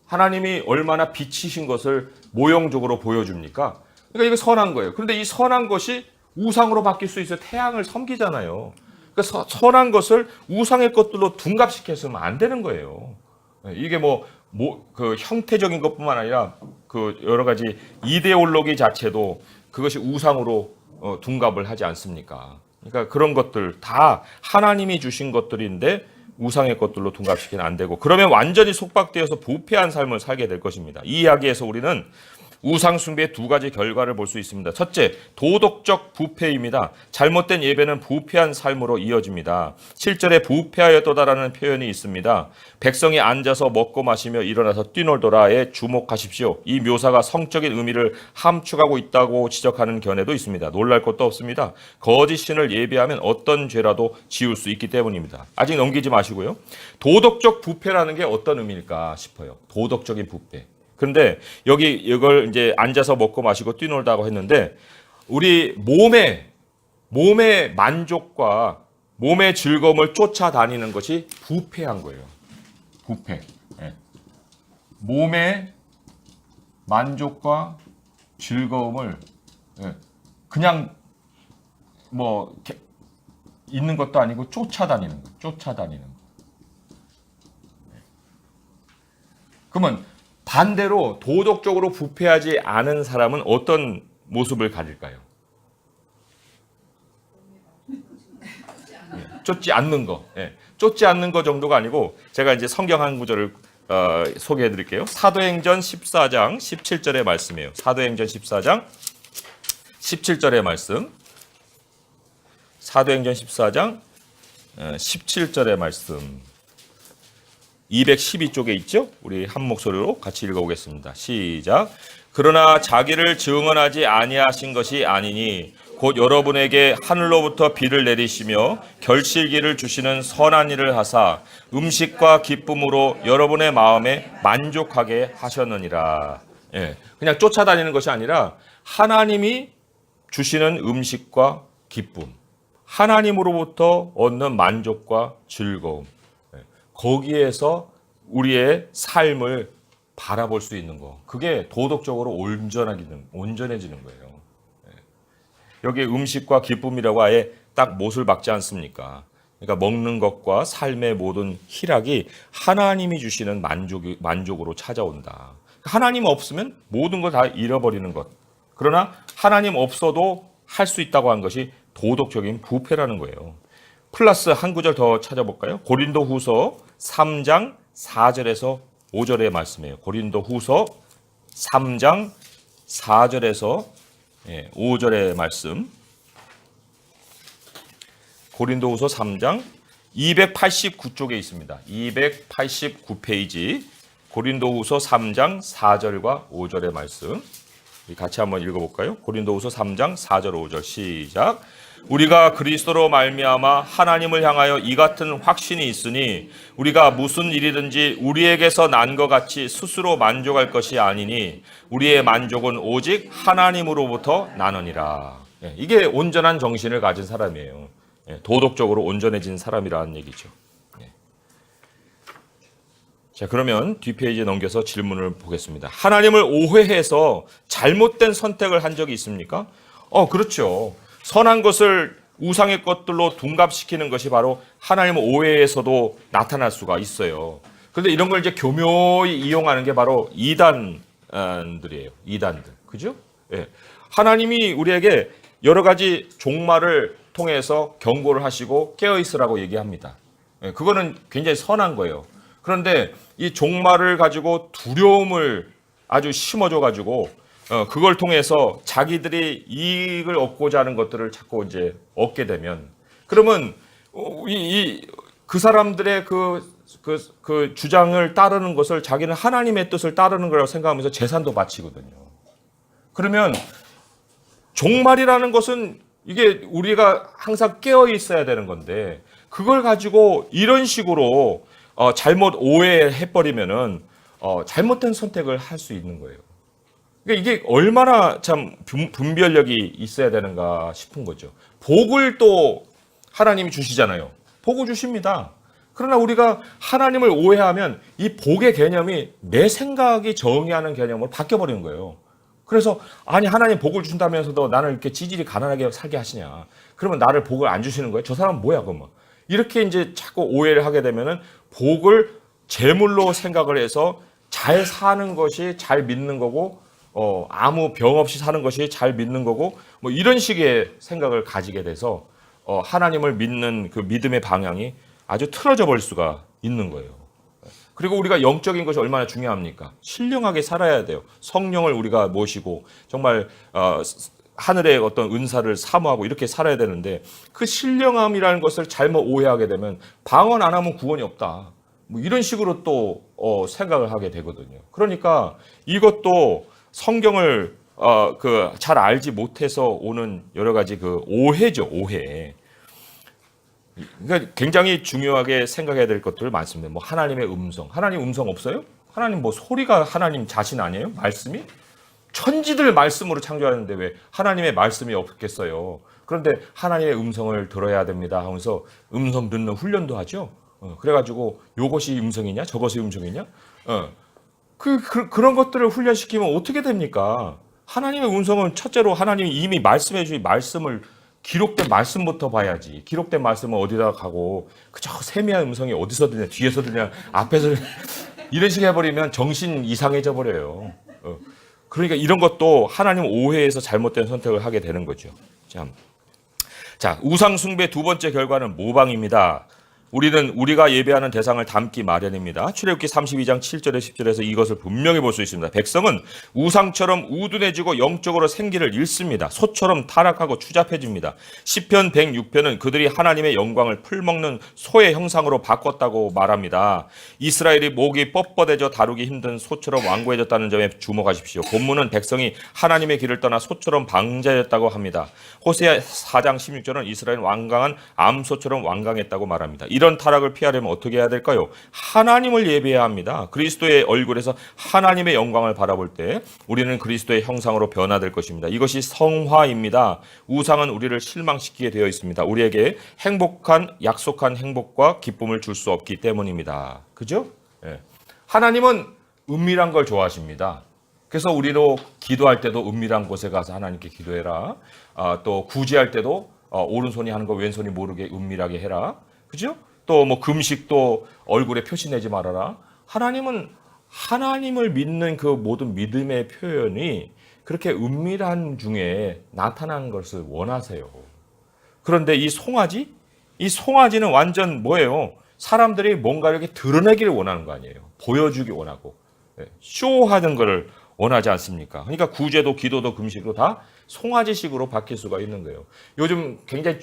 하나님이 얼마나 빛이신 것을 모형적으로 보여줍니까? 그러니까 이게 선한 거예요. 그런데 이 선한 것이 우상으로 바뀔 수 있어요. 태양을 섬기잖아요. 그러니까 선한 것을 우상의 것들로 둔갑시켜서는 안 되는 거예요. 이게 그 형태적인 것뿐만 아니라 그 여러 가지 이데올로기 자체도 그것이 우상으로 둔갑을 하지 않습니까? 그러니까 그런 것들 다 하나님이 주신 것들인데 우상의 것들로 둔갑시키는 안 되고, 그러면 완전히 속박되어서 부패한 삶을 살게 될 것입니다. 이 이야기에서 우리는 우상 숭배의 두 가지 결과를 볼 수 있습니다. 첫째, 도덕적 부패입니다. 잘못된 예배는 부패한 삶으로 이어집니다. 7절에 부패하였도다라는 표현이 있습니다. 백성이 앉아서 먹고 마시며 일어나서 뛰놀더라에 주목하십시오. 이 묘사가 성적인 의미를 함축하고 있다고 지적하는 견해도 있습니다. 놀랄 것도 없습니다. 거짓 신을 예배하면 어떤 죄라도 지울 수 있기 때문입니다. 아직 넘기지 마시고요. 도덕적 부패라는 게 어떤 의미일까 싶어요. 도덕적인 부패. 그런데 여기 이걸 이제 앉아서 먹고 마시고 뛰놀다고 했는데, 우리 몸의 만족과 몸의 즐거움을 쫓아다니는 것이 부패한 거예요. 부패. 예. 몸의 만족과 즐거움을 그냥 뭐 있는 것도 아니고 쫓아다니는 거. 쫓아다니는 거. 그러면 반대로 도덕적으로 부패하지 않은 사람은 어떤 모습을 가질까요? 쫓지 않는 거. 쫓지 않는 거 정도가 아니고, 제가 이제 성경 한 구절을 소개해 드릴게요. 사도행전 14장 17절의 말씀이에요. 사도행전 14장 17절의 말씀. 사도행전 14장 17절의 말씀. 212쪽에 있죠? 우리 한 목소리로 같이 읽어보겠습니다. 시작. 그러나 자기를 증언하지 아니하신 것이 아니니 곧 여러분에게 하늘로부터 비를 내리시며 결실기를 주시는 선한 일을 하사 음식과 기쁨으로 여러분의 마음에 만족하게 하셨느니라. 그냥 쫓아다니는 것이 아니라 하나님이 주시는 음식과 기쁨, 하나님으로부터 얻는 만족과 즐거움, 거기에서 우리의 삶을 바라볼 수 있는 거, 그게 도덕적으로 온전해지는 거예요. 여기 음식과 기쁨이라고 아예 딱 못을 박지 않습니까? 그러니까 먹는 것과 삶의 모든 희락이 하나님이 주시는 만족으로 찾아온다. 하나님 없으면 모든 걸 다 잃어버리는 것. 그러나 하나님 없어도 할 수 있다고 한 것이 도덕적인 부패라는 거예요. 플러스 한 구절 더 찾아볼까요? 고린도후서 3장 4절에서 5절의 말씀이에요. 고린도후서 3장 4절에서 5절의 말씀. 고린도후서 3장 289쪽에 있습니다. 289페이지 고린도후서 3장 4절과 5절의 말씀. 같이 한번 읽어볼까요? 고린도후서 3장 4절 5절 시작. 우리가 그리스도로 말미암아 하나님을 향하여 이 같은 확신이 있으니 우리가 무슨 일이든지 우리에게서 난 것 같이 스스로 만족할 것이 아니니 우리의 만족은 오직 하나님으로부터 나느니라. 이게 온전한 정신을 가진 사람이에요. 도덕적으로 온전해진 사람이라는 얘기죠. 자, 그러면 뒷페이지에 넘겨서 질문을 보겠습니다. 하나님을 오해해서 잘못된 선택을 한 적이 있습니까? 그렇죠. 선한 것을 우상의 것들로 둔갑시키는 것이 바로 하나님을 오해해서도 나타날 수가 있어요. 그런데 이런 걸 이제 교묘히 이용하는 게 바로 이단들이에요. 이단들. 그죠? 하나님이 우리에게 여러 가지 종말을 통해서 경고를 하시고 깨어있으라고 얘기합니다. 그거는 굉장히 선한 거예요. 그런데 이 종말을 가지고 두려움을 아주 심어줘가지고 그걸 통해서 자기들이 이익을 얻고자 하는 것들을 자꾸 이제 얻게 되면, 그러면 그 사람들의 그 주장을 따르는 것을 자기는 하나님의 뜻을 따르는 거라고 생각하면서 재산도 바치거든요. 그러면 종말이라는 것은 이게 우리가 항상 깨어 있어야 되는 건데, 그걸 가지고 이런 식으로 잘못 오해해버리면은 잘못된 선택을 할 수 있는 거예요. 그러니까 이게 얼마나 참 분별력이 있어야 되는가 싶은 거죠. 복을 또 하나님이 주시잖아요. 복을 주십니다. 그러나 우리가 하나님을 오해하면 이 복의 개념이 내 생각이 정의하는 개념으로 바뀌어버리는 거예요. 그래서 아니 하나님 복을 주신다면서도 나는 이렇게 찌질이 가난하게 살게 하시냐. 그러면 나를 복을 안 주시는 거예요? 저 사람은 뭐야 그러면. 이렇게 이제 자꾸 오해를 하게 되면은 복을 재물로 생각을 해서 잘 사는 것이 잘 믿는 거고, 아무 병 없이 사는 것이 잘 믿는 거고 뭐 이런 식의 생각을 가지게 돼서 하나님을 믿는 그 믿음의 방향이 아주 틀어져 버릴 수가 있는 거예요. 그리고 우리가 영적인 것이 얼마나 중요합니까? 신령하게 살아야 돼요. 성령을 우리가 모시고 정말 하늘의 어떤 은사를 사모하고 이렇게 살아야 되는데 그 신령함이라는 것을 잘못 오해하게 되면 방언 안 하면 구원이 없다. 뭐 이런 식으로 또 생각을 하게 되거든요. 그러니까 이것도 성경을 잘 알지 못해서 오는 여러 가지 그 오해죠, 오해. 그러니까 굉장히 중요하게 생각해야 될 것들 많습니다. 뭐 하나님의 음성, 하나님 음성 없어요? 하나님 뭐 소리가 하나님 자신 아니에요? 말씀이? 천지들 말씀으로 창조하는데 왜 하나님의 말씀이 없겠어요? 그런데 하나님의 음성을 들어야 됩니다 하면서 음성 듣는 훈련도 하죠. 그래가지고 요것이 음성이냐, 저것이 음성이냐? 그런 것들을 훈련시키면 어떻게 됩니까? 하나님의 음성은 첫째로 하나님이 이미 말씀해 주신 말씀을 기록된 말씀부터 봐야지. 기록된 말씀은 어디다 가고 그저 세미한 음성이 어디서 들냐, 뒤에서 들냐, 앞에서 들냐, 이런 식으로 해버리면 정신 이상해져 버려요. 그러니까 이런 것도 하나님 오해에서 잘못된 선택을 하게 되는 거죠. 자, 우상 숭배 두 번째 결과는 모방입니다. 우리가 예배하는 대상을 닮기 마련입니다. 출애굽기 32장 7절에 10절에서 이것을 분명히 볼 수 있습니다. 백성은 우상처럼 우둔해지고 영적으로 생기를 잃습니다. 소처럼 타락하고 추잡해집니다. 시편 106편은 그들이 하나님의 영광을 풀먹는 소의 형상으로 바꿨다고 말합니다. 이스라엘이 목이 뻣뻣해져 다루기 힘든 소처럼 완고해졌다는 점에 주목하십시오. 본문은 백성이 하나님의 길을 떠나 소처럼 방자해졌다고 합니다. 호세아 4장 16절은 이스라엘은 완강한 암소처럼 완강했다고 말합니다. 이런 타락을 피하려면 어떻게 해야 될까요? 하나님을 예배해야 합니다. 그리스도의 얼굴에서 하나님의 영광을 바라볼 때 우리는 그리스도의 형상으로 변화될 것입니다. 이것이 성화입니다. 우상은 우리를 실망시키게 되어 있습니다. 우리에게 약속한 행복과 기쁨을 줄 수 없기 때문입니다. 그죠? 예. 하나님은 은밀한 걸 좋아하십니다. 그래서 우리도 기도할 때도 은밀한 곳에 가서 하나님께 기도해라. 또 구제할 때도 오른손이 하는 거 왼손이 모르게 은밀하게 해라. 그죠? 또 뭐 금식도 얼굴에 표시내지 말아라. 하나님은 하나님을 믿는 그 모든 믿음의 표현이 그렇게 은밀한 중에 나타난 것을 원하세요. 그런데 이 송아지는 완전 뭐예요? 사람들이 뭔가 이렇게 드러내기를 원하는 거 아니에요. 보여주기 원하고 쇼하는 것을 원하지 않습니까? 그러니까 구제도 기도도 금식도 다 송아지식으로 바뀔 수가 있는 거예요. 요즘 굉장히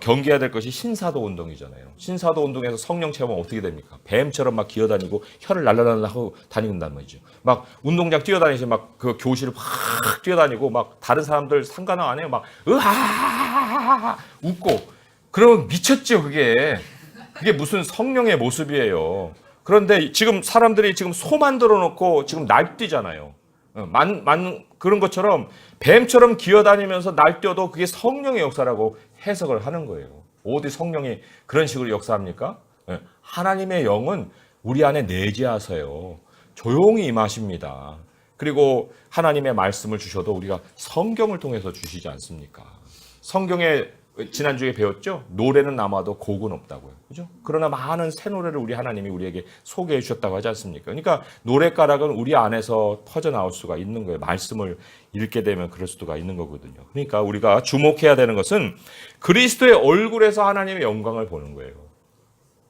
경계해야 될 것이 신사도 운동이잖아요. 신사도 운동에서 성령 체험은 어떻게 됩니까? 뱀처럼 막 기어다니고 혀를 날라날라 하고 다닌단 말이죠. 막 운동장 뛰어다니시 막 그 교실을 확 뛰어다니고 막 다른 사람들 상관 안 해요. 막 으하하하하 웃고 그러면 미쳤죠. 그게 무슨 성령의 모습이에요. 그런데 지금 사람들이 지금 소 만들어 놓고 지금 날뛰잖아요. 그런 것처럼 뱀처럼 기어다니면서 날뛰어도 그게 성령의 역사라고 해석을 하는 거예요. 어디 성령이 그런 식으로 역사합니까? 하나님의 영은 우리 안에 내재하세요. 조용히 임하십니다. 그리고 하나님의 말씀을 주셔도 우리가 성경을 통해서 주시지 않습니까? 성경에 지난주에 배웠죠? 노래는 남아도 곡은 없다고요. 그죠? 그러나 많은 새 노래를 우리 하나님이 우리에게 소개해 주셨다고 하지 않습니까? 그러니까 노래가락은 우리 안에서 퍼져나올 수가 있는 거예요. 말씀을 읽게 되면 그럴 수가 있는 거거든요. 그러니까 우리가 주목해야 되는 것은 그리스도의 얼굴에서 하나님의 영광을 보는 거예요.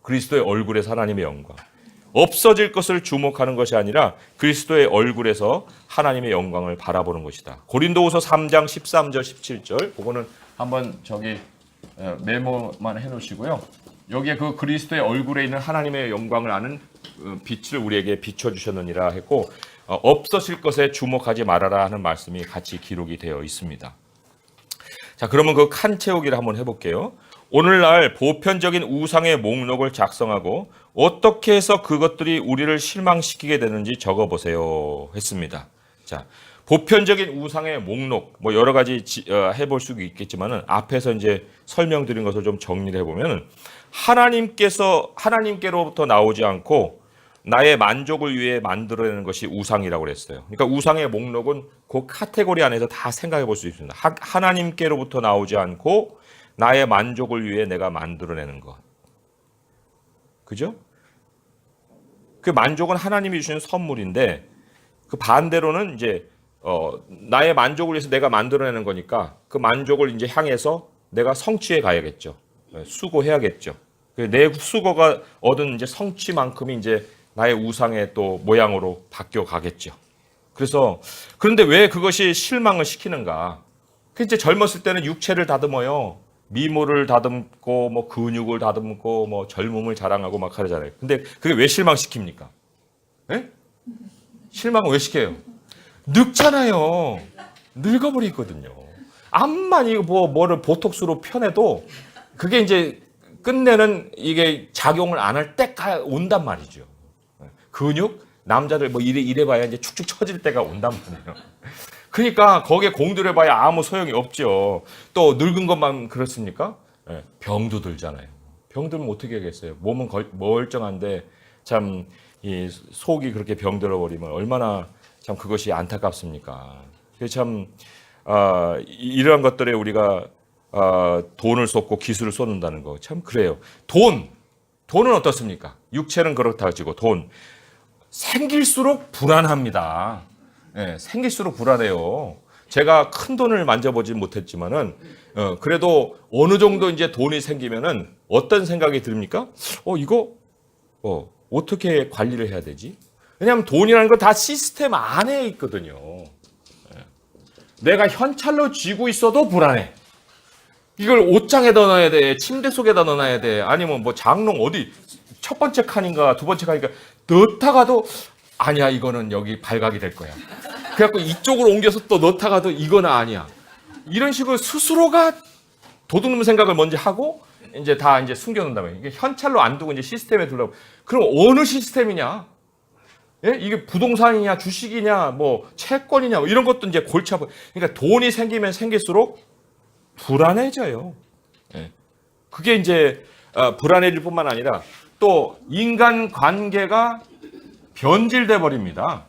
그리스도의 얼굴에서 하나님의 영광. 없어질 것을 주목하는 것이 아니라 그리스도의 얼굴에서 하나님의 영광을 바라보는 것이다. 고린도후서 3장 13절 17절 그거는 한번 메모만 해놓으시고요. 여기에 그 그리스도의 얼굴에 있는 하나님의 영광을 아는 빛을 우리에게 비춰주셨느니라 했고 없어질 것에 주목하지 말아라 하는 말씀이 같이 기록이 되어 있습니다. 자, 그러면 그 칸 채우기를 한번 해볼게요. 오늘날 보편적인 우상의 목록을 작성하고 어떻게 해서 그것들이 우리를 실망시키게 되는지 적어보세요 했습니다. 자, 보편적인 우상의 목록 뭐 여러 가지 해볼 수 있겠지만은 앞에서 이제 설명드린 것을 좀 정리를 해보면은 하나님께로부터 나오지 않고 나의 만족을 위해 만들어내는 것이 우상이라고 그랬어요. 그러니까 우상의 목록은 그 카테고리 안에서 다 생각해 볼 수 있습니다. 하나님께로부터 나오지 않고 나의 만족을 위해 내가 만들어내는 것. 그죠? 그 만족은 하나님이 주신 선물인데 그 반대로는 이제 나의 만족을 위해서 내가 만들어내는 거니까 그 만족을 이제 향해서 내가 성취해 가야겠죠. 수고해야겠죠. 내 수고가 얻은 이제 성취만큼이 이제 나의 우상의 또 모양으로 바뀌어 가겠죠. 그래서 그런데 왜 그것이 실망을 시키는가? 그 이제 젊었을 때는 육체를 다듬어요. 미모를 다듬고 뭐 근육을 다듬고 뭐 젊음을 자랑하고 막 하잖아요. 근데 그게 왜 실망시킵니까? 예? 실망을 왜 시켜요? 늙잖아요. 늙어버리거든요. 암만 이거 뭐를 보톡스로 펴내도 그게 이제 끝내는 이게 작용을 안 할 때가 온단 말이죠. 근육 남자들 뭐 이래봐야 이제 축축 처질 때가 온단 말이에요. 그러니까 거기에 공들여봐야 아무 소용이 없죠. 또 늙은 것만 그렇습니까? 병도 들잖아요. 병 들면 어떻게 하겠어요? 몸은 멀쩡한데 참 이 속이 그렇게 병들어 버리면 얼마나 참 그것이 안타깝습니까? 그래서 참 이러한 것들에 우리가 돈을 쏟고 기술을 쏟는다는 거 참 그래요. 돈은 어떻습니까? 육체는 그렇다 치고 돈 생길수록 불안합니다. 생길수록 불안해요. 제가 큰 돈을 만져보진 못했지만은 그래도 어느 정도 이제 돈이 생기면은 어떤 생각이 듭니까? 이거 어떻게 관리를 해야 되지? 왜냐하면 돈이라는 건 다 시스템 안에 있거든요. 내가 현찰로 쥐고 있어도 불안해. 이걸 옷장에다 넣어야 돼, 침대 속에다 넣어놔야 돼, 아니면 뭐 장롱 어디 첫 번째 칸인가 두 번째 칸인가 넣다가도 아니야 이거는 여기 발각이 될 거야. 그래갖고 이쪽으로 옮겨서 또 넣다가도 이거는 아니야. 이런 식으로 스스로가 도둑놈 생각을 먼저 하고 이제 다 이제 숨겨놓는다면 이게 현찰로 안 두고 이제 시스템에 두려고. 그럼 어느 시스템이냐? 예? 이게 부동산이냐, 주식이냐, 뭐 채권이냐, 뭐 이런 것도 이제 골치 아파. 그러니까 돈이 생기면 생길수록 불안해져요. 예. 그게 이제 불안해질 뿐만 아니라 또 인간 관계가 변질돼 버립니다.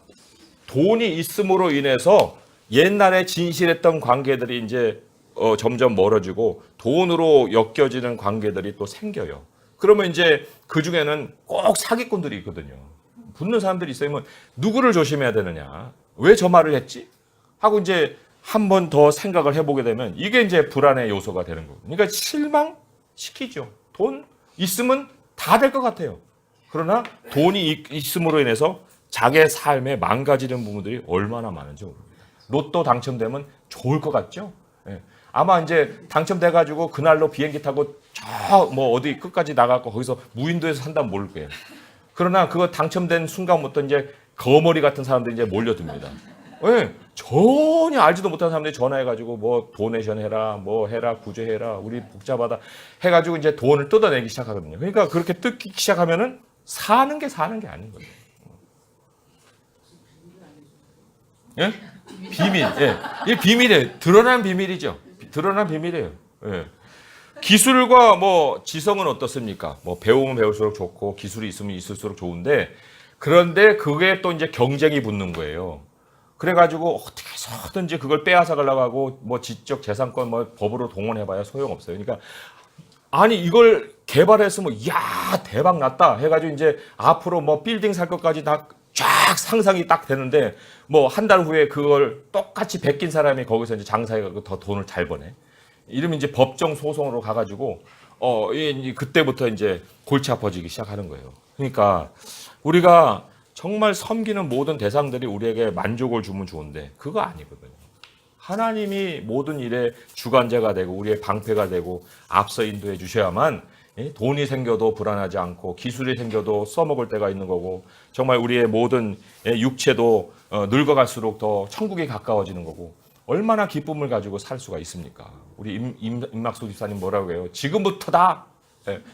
돈이 있음으로 인해서 옛날에 진실했던 관계들이 이제 점점 멀어지고 돈으로 엮여지는 관계들이 또 생겨요. 그러면 이제 그 중에는 꼭 사기꾼들이 있거든요. 붙는 사람들이 있으면 누구를 조심해야 되느냐? 왜 저 말을 했지? 하고 이제 한 번 더 생각을 해보게 되면 이게 이제 불안의 요소가 되는 거고. 그러니까 실망시키죠. 돈 있으면 다 될 것 같아요. 그러나 돈이 있음으로 인해서 자기의 삶에 망가지는 부분들이 얼마나 많은지 모릅니다. 로또 당첨되면 좋을 것 같죠? 예. 아마 이제 당첨돼가지고 그날로 비행기 타고 저 뭐 어디 끝까지 나가고 거기서 무인도에서 산다면 모를 거예요. 그러나 그거 당첨된 순간부터 이제 거머리 같은 사람들이 이제 몰려듭니다. 예. 전혀 알지도 못하는 사람들이 전화해가지고 뭐 도네이션 해라, 뭐 해라, 구제해라, 우리 복잡하다 해가지고 이제 돈을 뜯어내기 시작하거든요. 그러니까 그렇게 뜯기 시작하면은 사는 게 아닌 거예요. 예? 비밀. 예. 이게 비밀이에요. 드러난 비밀이죠. 드러난 비밀이에요. 예. 기술과 뭐 지성은 어떻습니까? 뭐 배우면 배울수록 좋고 기술이 있으면 있을수록 좋은데 그런데 그게 또 이제 경쟁이 붙는 거예요. 그래가지고 어떻게 해서든지 그걸 빼앗아 가려고 하고 뭐 지적 재산권 뭐 법으로 동원해봐야 소용없어요. 그러니까 아니 이걸 개발했으면 야 대박 났다 해가지고 이제 앞으로 뭐 빌딩 살 것까지 다 쫙 상상이 딱 되는데 뭐 한 달 후에 그걸 똑같이 베낀 사람이 거기서 이제 장사해가지고 더 돈을 잘 버네. 이러면 이제 법정 소송으로 가가지고 그때부터 이제 골치 아파지기 시작하는 거예요. 그러니까 우리가 정말 섬기는 모든 대상들이 우리에게 만족을 주면 좋은데 그거 아니거든요. 하나님이 모든 일의 주관자가 되고 우리의 방패가 되고 앞서 인도해 주셔야만 돈이 생겨도 불안하지 않고 기술이 생겨도 써먹을 때가 있는 거고 정말 우리의 모든 육체도 늙어갈수록 더 천국에 가까워지는 거고 얼마나 기쁨을 가지고 살 수가 있습니까? 우리 임막수 집사님 뭐라고 해요? 지금부터다.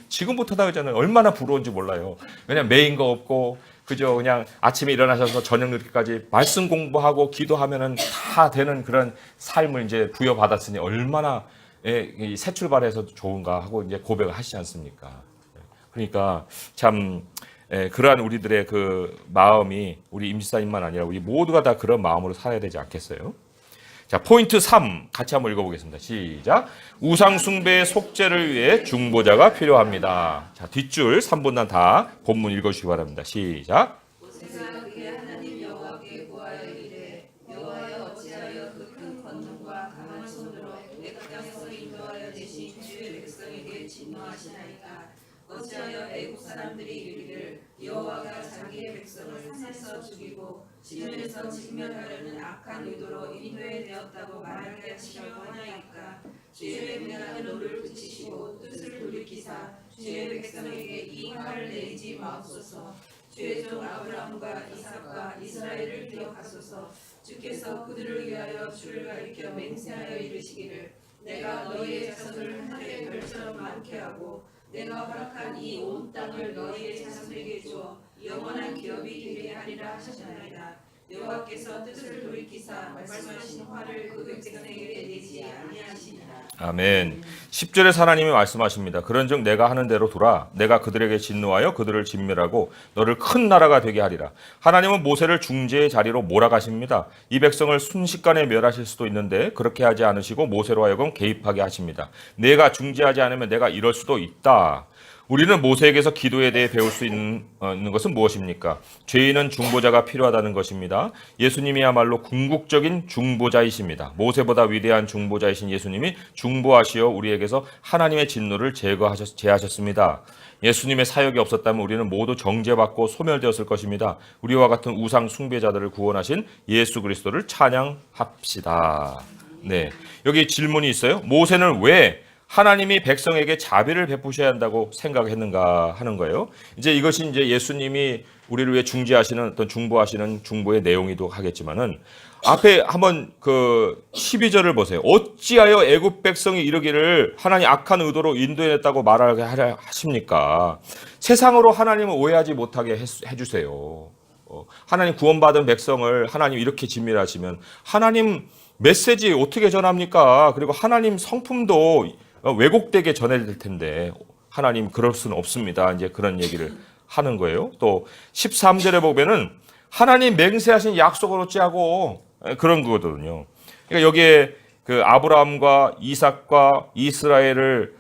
지금부터다 하잖아요. 얼마나 부러운지 몰라요. 왜냐면 메인 거 없고 그저 그냥 아침에 일어나셔서 저녁 늦게까지 말씀 공부하고 기도하면은 다 되는 그런 삶을 이제 부여받았으니 얼마나 새 출발해서 좋은가 하고 이제 고백을 하시지 않습니까? 그러니까 참 그러한 우리들의 그 마음이 우리 임지사님만 아니라 우리 모두가 다 그런 마음으로 살아야 되지 않겠어요? 자, 포인트 3 같이 한번 읽어보겠습니다. 시작. 우상숭배의 속죄를 위해 중보자가 필요합니다. 자, 뒷줄 3분단 다 본문 읽어주시기 바랍니다. 시작. 모세가 그의 하나님 여호와 여호와께 구하여 이르되 여호와여 어찌하여 그 큰 권능과 강한 손으로 애굽 땅에서 인도하여 내신 주의 백성에게 진노하시나이까. 어찌하여 애굽 사람들이 이르기를 여호와가 자기의 백성을 산에서 죽이고 지면에서 직면하려는 악한 의도로 인도해 내었다고 말하게 하시려고 하나이까. 주의 명령하는 노를 그치시고 뜻을 돌이키사 주의 백성에게 이 화를 내리지 마옵소서. 주의 종 아브라함과 이삭과 이스라엘을 기억하소서. 주께서 그들을 위하여 주를 가리켜 맹세하여 이르시기를 내가 너희의 자손을 하늘의 별처럼 많게 하고 내가 허락한 이 온 땅을 너희의 자손에게 주어 영원한 기업이 되게 하리라 하셨나이다. 여호와께서 뜻을 돌이키사 말씀하신 화를 그 백성에게 내지 아니하시니라. 아멘. 10절에서 하나님이 말씀하십니다. 그런즉 내가 하는 대로 두라. 내가 그들에게 진노하여 그들을 진멸하고 너를 큰 나라가 되게 하리라. 하나님은 모세를 중재의 자리로 몰아가십니다. 이 백성을 순식간에 멸하실 수도 있는데 그렇게 하지 않으시고 모세로 하여금 개입하게 하십니다. 내가 중재하지 않으면 내가 이럴 수도 있다. 우리는 모세에게서 기도에 대해 배울 수 있는 것은 무엇입니까? 죄인은 중보자가 필요하다는 것입니다. 예수님이야말로 궁극적인 중보자이십니다. 모세보다 위대한 중보자이신 예수님이 중보하시어 우리에게서 하나님의 진노를 제하셨습니다. 예수님의 사역이 없었다면 우리는 모두 정죄받고 소멸되었을 것입니다. 우리와 같은 우상 숭배자들을 구원하신 예수 그리스도를 찬양합시다. 네, 여기 질문이 있어요. 모세는 왜 하나님이 백성에게 자비를 베푸셔야 한다고 생각했는가 하는 거예요. 이제 이것이 이제 예수님이 우리를 위해 중재하시는 어떤 중보하시는 중보의 내용이도 하겠지만은 앞에 한번 그 12절을 보세요. 어찌하여 애굽 백성이 이르기를 하나님 악한 의도로 인도했다고 말하게 하십니까? 세상으로 하나님을 오해하지 못하게 해주세요. 하나님 구원받은 백성을 하나님 이렇게 진멸하시면 하나님 메시지 어떻게 전합니까? 그리고 하나님 성품도 왜곡되게 전해질 텐데 하나님 그럴 수는 없습니다. 이제 그런 얘기를 하는 거예요. 또 13절에 보면은 하나님 맹세하신 약속을 어찌하고 그런 거거든요. 그러니까 여기에 그 아브라함과 이삭과 이스라엘을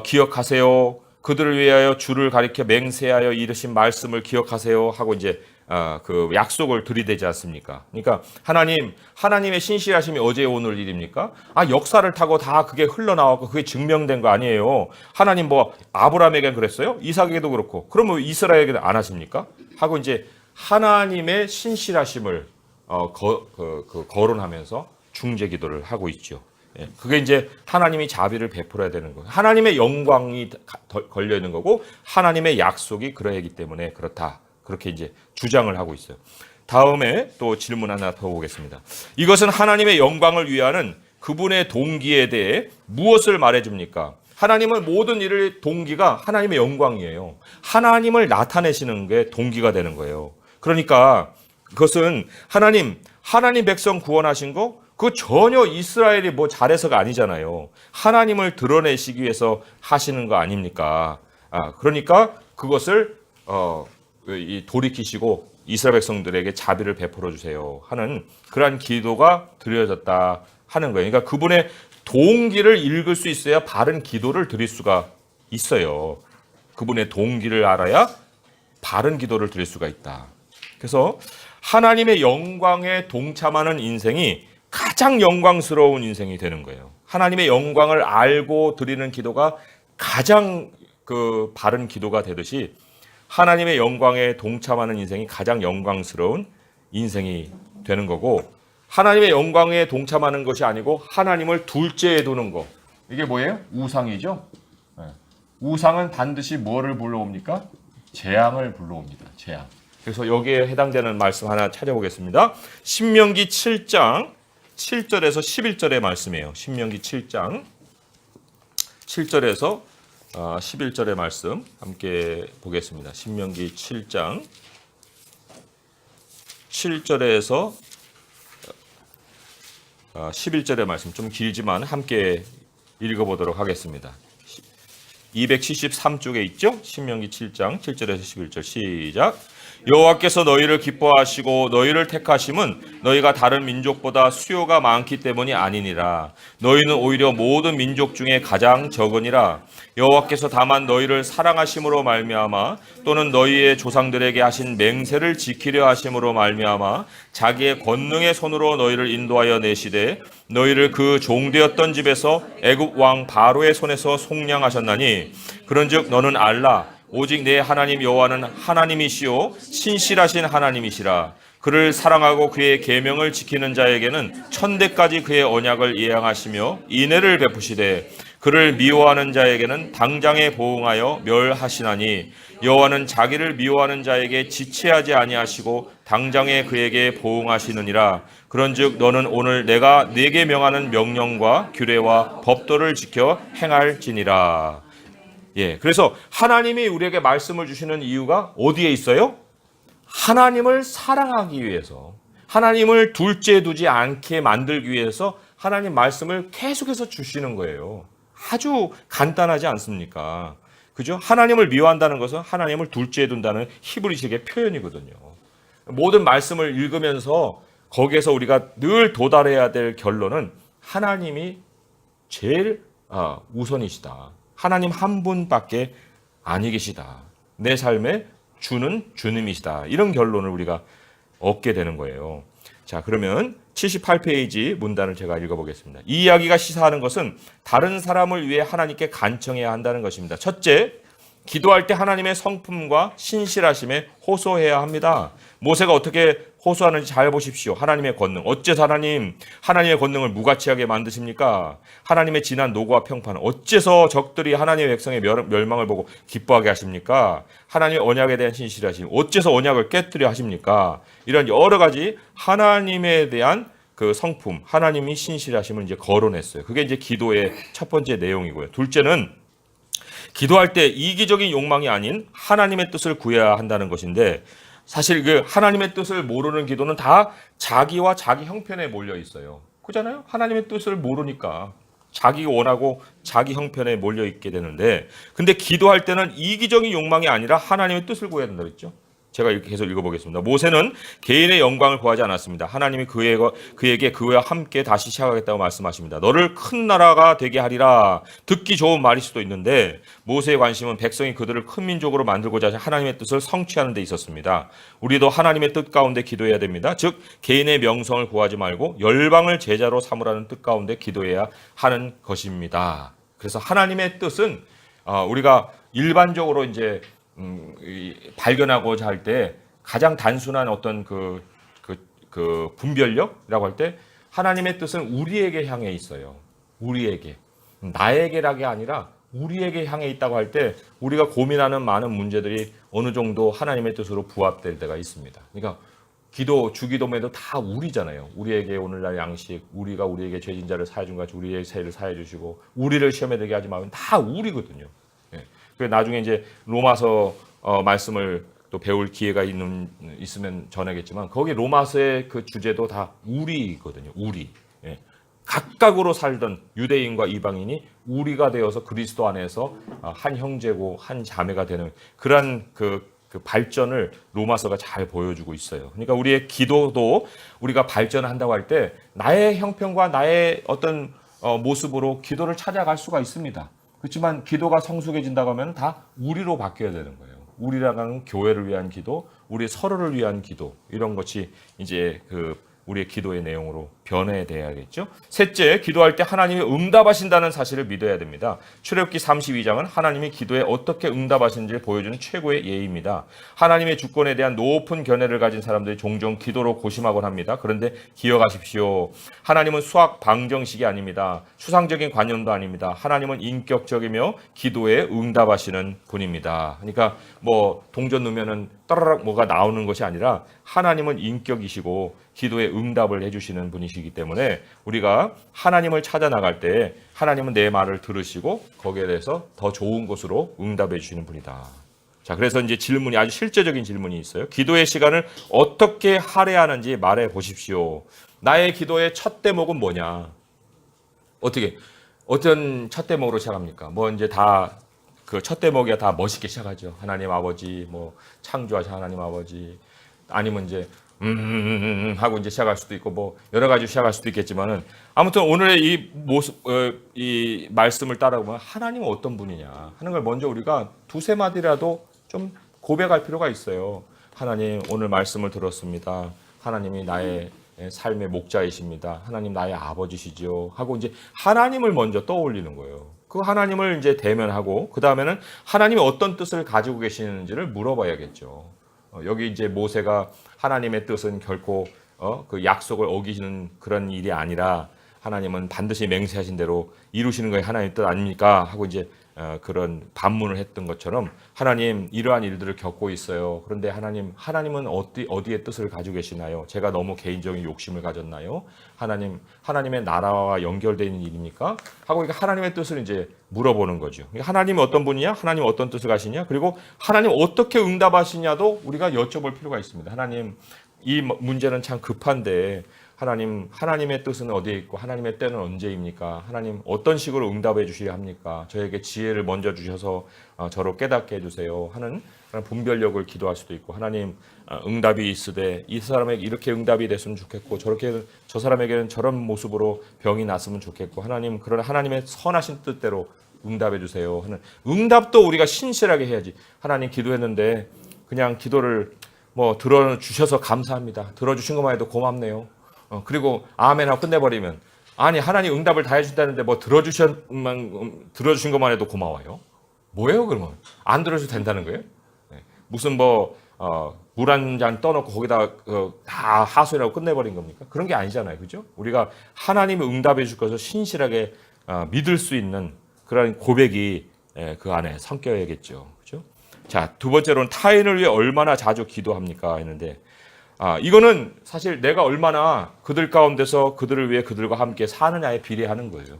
기억하세요. 그들을 위하여 주를 가리켜 맹세하여 이르신 말씀을 기억하세요 하고 이제 그 약속을 들이대지 않습니까? 그러니까 하나님의 신실하심이 어제 오늘 일입니까? 역사를 타고 다 그게 흘러나왔고 그게 증명된 거 아니에요. 하나님 뭐 아브라함에겐 그랬어요? 이삭에게도 그렇고. 그러면 이스라엘에게는 안 하십니까? 하고 이제 하나님의 신실하심을 거론하면서 중재 기도를 하고 있죠. 그게 이제 하나님이 자비를 베풀어야 되는 거예요. 하나님의 영광이 걸려 있는 거고 하나님의 약속이 그러하기 때문에 그렇다. 그렇게 이제 주장을 하고 있어요. 다음에 또 질문 하나 더 보겠습니다. 이것은 하나님의 영광을 위하는 그분의 동기에 대해 무엇을 말해줍니까? 하나님은 모든 일의 동기가 하나님의 영광이에요. 하나님을 나타내시는 게 동기가 되는 거예요. 그러니까 그것은 하나님 백성 구원하신 거 그 전혀 이스라엘이 뭐 잘해서가 아니잖아요. 하나님을 드러내시기 위해서 하시는 거 아닙니까? 그러니까 그것을 돌이키시고 이스라엘 백성들에게 자비를 베풀어 주세요 하는 그러한 기도가 드려졌다 하는 거예요. 그러니까 그분의 동기를 읽을 수 있어야 바른 기도를 드릴 수가 있어요. 그분의 동기를 알아야 바른 기도를 드릴 수가 있다. 그래서 하나님의 영광에 동참하는 인생이 가장 영광스러운 인생이 되는 거예요. 하나님의 영광을 알고 드리는 기도가 가장 그 바른 기도가 되듯이 하나님의 영광에 동참하는 인생이 가장 영광스러운 인생이 되는 거고, 하나님의 영광에 동참하는 것이 아니고 하나님을 둘째에 두는 거, 이게 뭐예요? 우상이죠. 우상은 반드시 뭐를 불러옵니까? 재앙을 불러옵니다. 재앙. 그래서 여기에 해당되는 말씀 하나 찾아보겠습니다. 신명기 7장 7절에서 11절의 말씀이에요. 신명기 7장 7절에서 11절의 말씀 함께 보겠습니다. 신명기 7장 7절에서 11절의 말씀 좀 길지만 함께 읽어보도록 하겠습니다. 273쪽에 있죠? 신명기 7장 7절에서 11절 시작. 여호와께서 너희를 기뻐하시고 너희를 택하심은 너희가 다른 민족보다 수요가 많기 때문이 아니니라. 너희는 오히려 모든 민족 중에 가장 적으니라. 여호와께서 다만 너희를 사랑하심으로 말미암아 또는 너희의 조상들에게 하신 맹세를 지키려 하심으로 말미암아 자기의 권능의 손으로 너희를 인도하여 내시되 너희를 그 종되었던 집에서 애굽 왕 바로의 손에서 속량하셨나니 그런즉 너는 알라. 오직 내 하나님 여호와는 하나님이시요 신실하신 하나님이시라. 그를 사랑하고 그의 계명을 지키는 자에게는 천대까지 그의 언약을 예양하시며 인애를 베푸시되 그를 미워하는 자에게는 당장에 보응하여 멸하시나니 여호와는 자기를 미워하는 자에게 지체하지 아니하시고 당장에 그에게 보응하시느니라. 그런즉 너는 오늘 내가 네게 명하는 명령과 규례와 법도를 지켜 행할지니라. 예, 그래서 하나님이 우리에게 말씀을 주시는 이유가 어디에 있어요? 하나님을 사랑하기 위해서, 하나님을 둘째 두지 않게 만들기 위해서 하나님 말씀을 계속해서 주시는 거예요. 아주 간단하지 않습니까? 그죠? 하나님을 미워한다는 것은 하나님을 둘째 둔다는 히브리식의 표현이거든요. 모든 말씀을 읽으면서 거기에서 우리가 늘 도달해야 될 결론은 하나님이 제일 우선이시다. 하나님 한 분밖에 아니 계시다. 내 삶의 주는 주님이시다. 이런 결론을 우리가 얻게 되는 거예요. 자, 그러면 78페이지 문단을 제가 읽어보겠습니다. 이 이야기가 시사하는 것은 다른 사람을 위해 하나님께 간청해야 한다는 것입니다. 첫째, 기도할 때 하나님의 성품과 신실하심에 호소해야 합니다. 모세가 어떻게 호소하는지 잘 보십시오. 하나님의 권능. 어째서 하나님의 권능을 무가치하게 만드십니까? 하나님의 진한 노고와 평판은 어째서 적들이 하나님의 백성의 멸망을 보고 기뻐하게 하십니까? 하나님의 언약에 대한 신실하심. 어째서 언약을 깨뜨려 하십니까? 이런 여러 가지 하나님에 대한 그 성품, 하나님이 신실하심을 이제 거론했어요. 그게 이제 기도의 첫 번째 내용이고요. 둘째는 기도할 때 이기적인 욕망이 아닌 하나님의 뜻을 구해야 한다는 것인데 사실 그 하나님의 뜻을 모르는 기도는 다 자기와 자기 형편에 몰려 있어요. 그렇잖아요? 하나님의 뜻을 모르니까 자기가 원하고 자기 형편에 몰려 있게 되는데 근데 기도할 때는 이기적인 욕망이 아니라 하나님의 뜻을 구해야 된다 그랬죠? 제가 이렇게 계속 읽어보겠습니다. 모세는 개인의 영광을 구하지 않았습니다. 하나님이 그에게 그와 함께 다시 시작하겠다고 말씀하십니다. 너를 큰 나라가 되게 하리라. 듣기 좋은 말일 수도 있는데 모세의 관심은 백성이 그들을 큰 민족으로 만들고자 하신 하나님의 뜻을 성취하는 데 있었습니다. 우리도 하나님의 뜻 가운데 기도해야 됩니다. 즉 개인의 명성을 구하지 말고 열방을 제자로 삼으라는 뜻 가운데 기도해야 하는 것입니다. 그래서 하나님의 뜻은 우리가 일반적으로 이제 발견하고자 할 때 가장 단순한 어떤 그 분별력이라고 할 때 하나님의 뜻은 우리에게 향해 있어요. 우리에게. 나에게라기 아니라 우리에게 향해 있다고 할 때 우리가 고민하는 많은 문제들이 어느 정도 하나님의 뜻으로 부합될 때가 있습니다. 그러니까 주기도에도 다 우리잖아요. 우리에게 오늘날 양식, 우리가 우리에게 죄진 자를 사해 준 같이 우리의 죄를 사해 주시고 우리를 시험에 들게 하지 말고 다 우리거든요. 나중에 이제 로마서 말씀을 또 배울 기회가 있으면 전하겠지만 거기 로마서의 그 주제도 다 우리거든요. 우리. 각각으로 살던 유대인과 이방인이 우리가 되어서 그리스도 안에서 한 형제고 한 자매가 되는 그러한 그 발전을 로마서가 잘 보여주고 있어요. 그러니까 우리의 기도도 우리가 발전한다고 할 때 나의 형편과 나의 어떤 모습으로 기도를 찾아갈 수가 있습니다. 그렇지만 기도가 성숙해진다고 하면 다 우리로 바뀌어야 되는 거예요. 우리라는 교회를 위한 기도, 우리 서로를 위한 기도 이런 것이 이제 우리의 기도의 내용으로 변해야겠죠. 셋째, 기도할 때 하나님이 응답하신다는 사실을 믿어야 됩니다. 출애굽기 32장은 하나님이 기도에 어떻게 응답하시는지를 보여주는 최고의 예입니다. 하나님의 주권에 대한 높은 견해를 가진 사람들이 종종 기도로 고심하곤 합니다. 그런데 기억하십시오. 하나님은 수학 방정식이 아닙니다. 추상적인 관념도 아닙니다. 하나님은 인격적이며 기도에 응답하시는 분입니다. 그러니까 동전 넣으면은 따라락 뭐가 나오는 것이 아니라 하나님은 인격이시고 기도에 응답을 해주시는 분이시기 때문에 우리가 하나님을 찾아 나갈 때 하나님은 내 말을 들으시고 거기에 대해서 더 좋은 것으로 응답해 주시는 분이다. 자, 그래서 이제 질문이 아주 실제적인 질문이 있어요. 기도의 시간을 어떻게 할애하는지 말해 보십시오. 나의 기도의 첫 대목은 뭐냐? 어떤 첫 대목으로 시작합니까? 이제 다 그 첫 대목이 다 멋있게 시작하죠. 하나님 아버지, 뭐 창조하신 하나님 아버지, 아니면 이제 하고 이제 시작할 수도 있고 뭐 여러 가지 시작할 수도 있겠지만은 아무튼 오늘의 이 모습, 이 말씀을 따라보면 하나님은 어떤 분이냐 하는 걸 먼저 우리가 두세 마디라도 좀 고백할 필요가 있어요. 하나님, 오늘 말씀을 들었습니다. 하나님이 나의 삶의 목자이십니다. 하나님 나의 아버지시죠. 하고 이제 하나님을 먼저 떠올리는 거예요. 그 하나님을 이제 대면하고 그 다음에는 하나님이 어떤 뜻을 가지고 계시는지를 물어봐야겠죠. 여기 이제 모세가 하나님의 뜻은 결코 그 약속을 어기시는 그런 일이 아니라 하나님은 반드시 맹세하신 대로 이루시는 것이 하나님의 뜻 아닙니까? 하고 이제 그런 반문을 했던 것처럼 하나님 이러한 일들을 겪고 있어요. 그런데 하나님은 어디에 뜻을 가지고 계시나요? 제가 너무 개인적인 욕심을 가졌나요? 하나님의 나라와 연결되는 일입니까? 하고 하나님의 뜻을 이제 물어보는 거죠. 하나님이 어떤 분이냐? 하나님 어떤 뜻을 가시냐? 그리고 하나님 어떻게 응답하시냐도 우리가 여쭤볼 필요가 있습니다. 하나님, 이 문제는 참 급한데 하나님의 뜻은 어디에 있고 하나님의 때는 언제입니까? 하나님 어떤 식으로 응답해 주셔야 합니까? 저에게 지혜를 먼저 주셔서 저를 깨닫게 해주세요 하는 그런 분별력을 기도할 수도 있고, 하나님 응답이 있으되 이 사람에게 이렇게 응답이 됐으면 좋겠고 저 사람에게는 저런 모습으로 병이 났으면 좋겠고 그런 하나님의 선하신 뜻대로 응답해 주세요 하는 응답도 우리가 신실하게 해야지. 하나님 기도했는데 그냥 기도를 뭐 들어주셔서 감사합니다. 들어주신 것만 해도 고맙네요. 그리고 아멘하고 끝내버리면, 아니 하나님 응답을 다 해준다는데 뭐 들어주신 것만 해도 고마워요? 뭐예요 그러면? 안 들어줘도 된다는 거예요? 무슨 뭐 물 한 잔 떠놓고 거기다 다 하소연하고 끝내버린 겁니까? 그런 게 아니잖아요, 그죠? 우리가 하나님이 응답해 줄 것을 신실하게 믿을 수 있는 그런 고백이 그 안에 섞여야겠죠, 그죠? 자, 두 번째로는 타인을 위해 얼마나 자주 기도합니까 했는데, 이거는 사실 내가 얼마나 그들 가운데서 그들을 위해 그들과 함께 사느냐에 비례하는 거예요.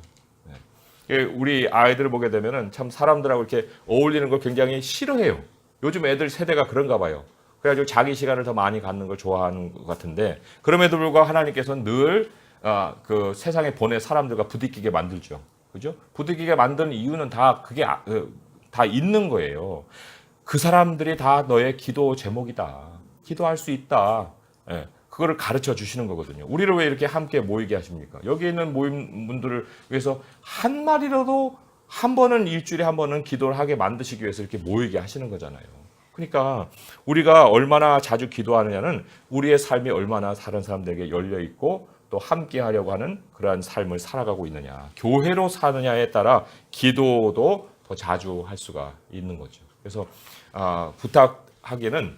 우리 아이들을 보게 되면은 참 사람들하고 이렇게 어울리는 걸 굉장히 싫어해요. 요즘 애들 세대가 그런가 봐요. 그래가지고 자기 시간을 더 많이 갖는 걸 좋아하는 것 같은데, 그럼에도 불구하고 하나님께서는 늘 그 세상에 보내 사람들과 부딪히게 만들죠. 그죠? 부딪히게 만드는 이유는 다 그게 다 있는 거예요. 그 사람들이 다 너의 기도 제목이다. 기도할 수 있다. 그거를 가르쳐 주시는 거거든요. 우리를 왜 이렇게 함께 모이게 하십니까? 여기 있는 모임 분들을 위해서 한 마리라도 한 번은 일주일에 한 번은 기도를 하게 만드시기 위해서 이렇게 모이게 하시는 거잖아요. 그러니까 우리가 얼마나 자주 기도하느냐는 우리의 삶이 얼마나 다른 사람들에게 열려 있고 또 함께 하려고 하는 그러한 삶을 살아가고 있느냐, 교회로 사느냐에 따라 기도도 더 자주 할 수가 있는 거죠. 그래서 부탁하기는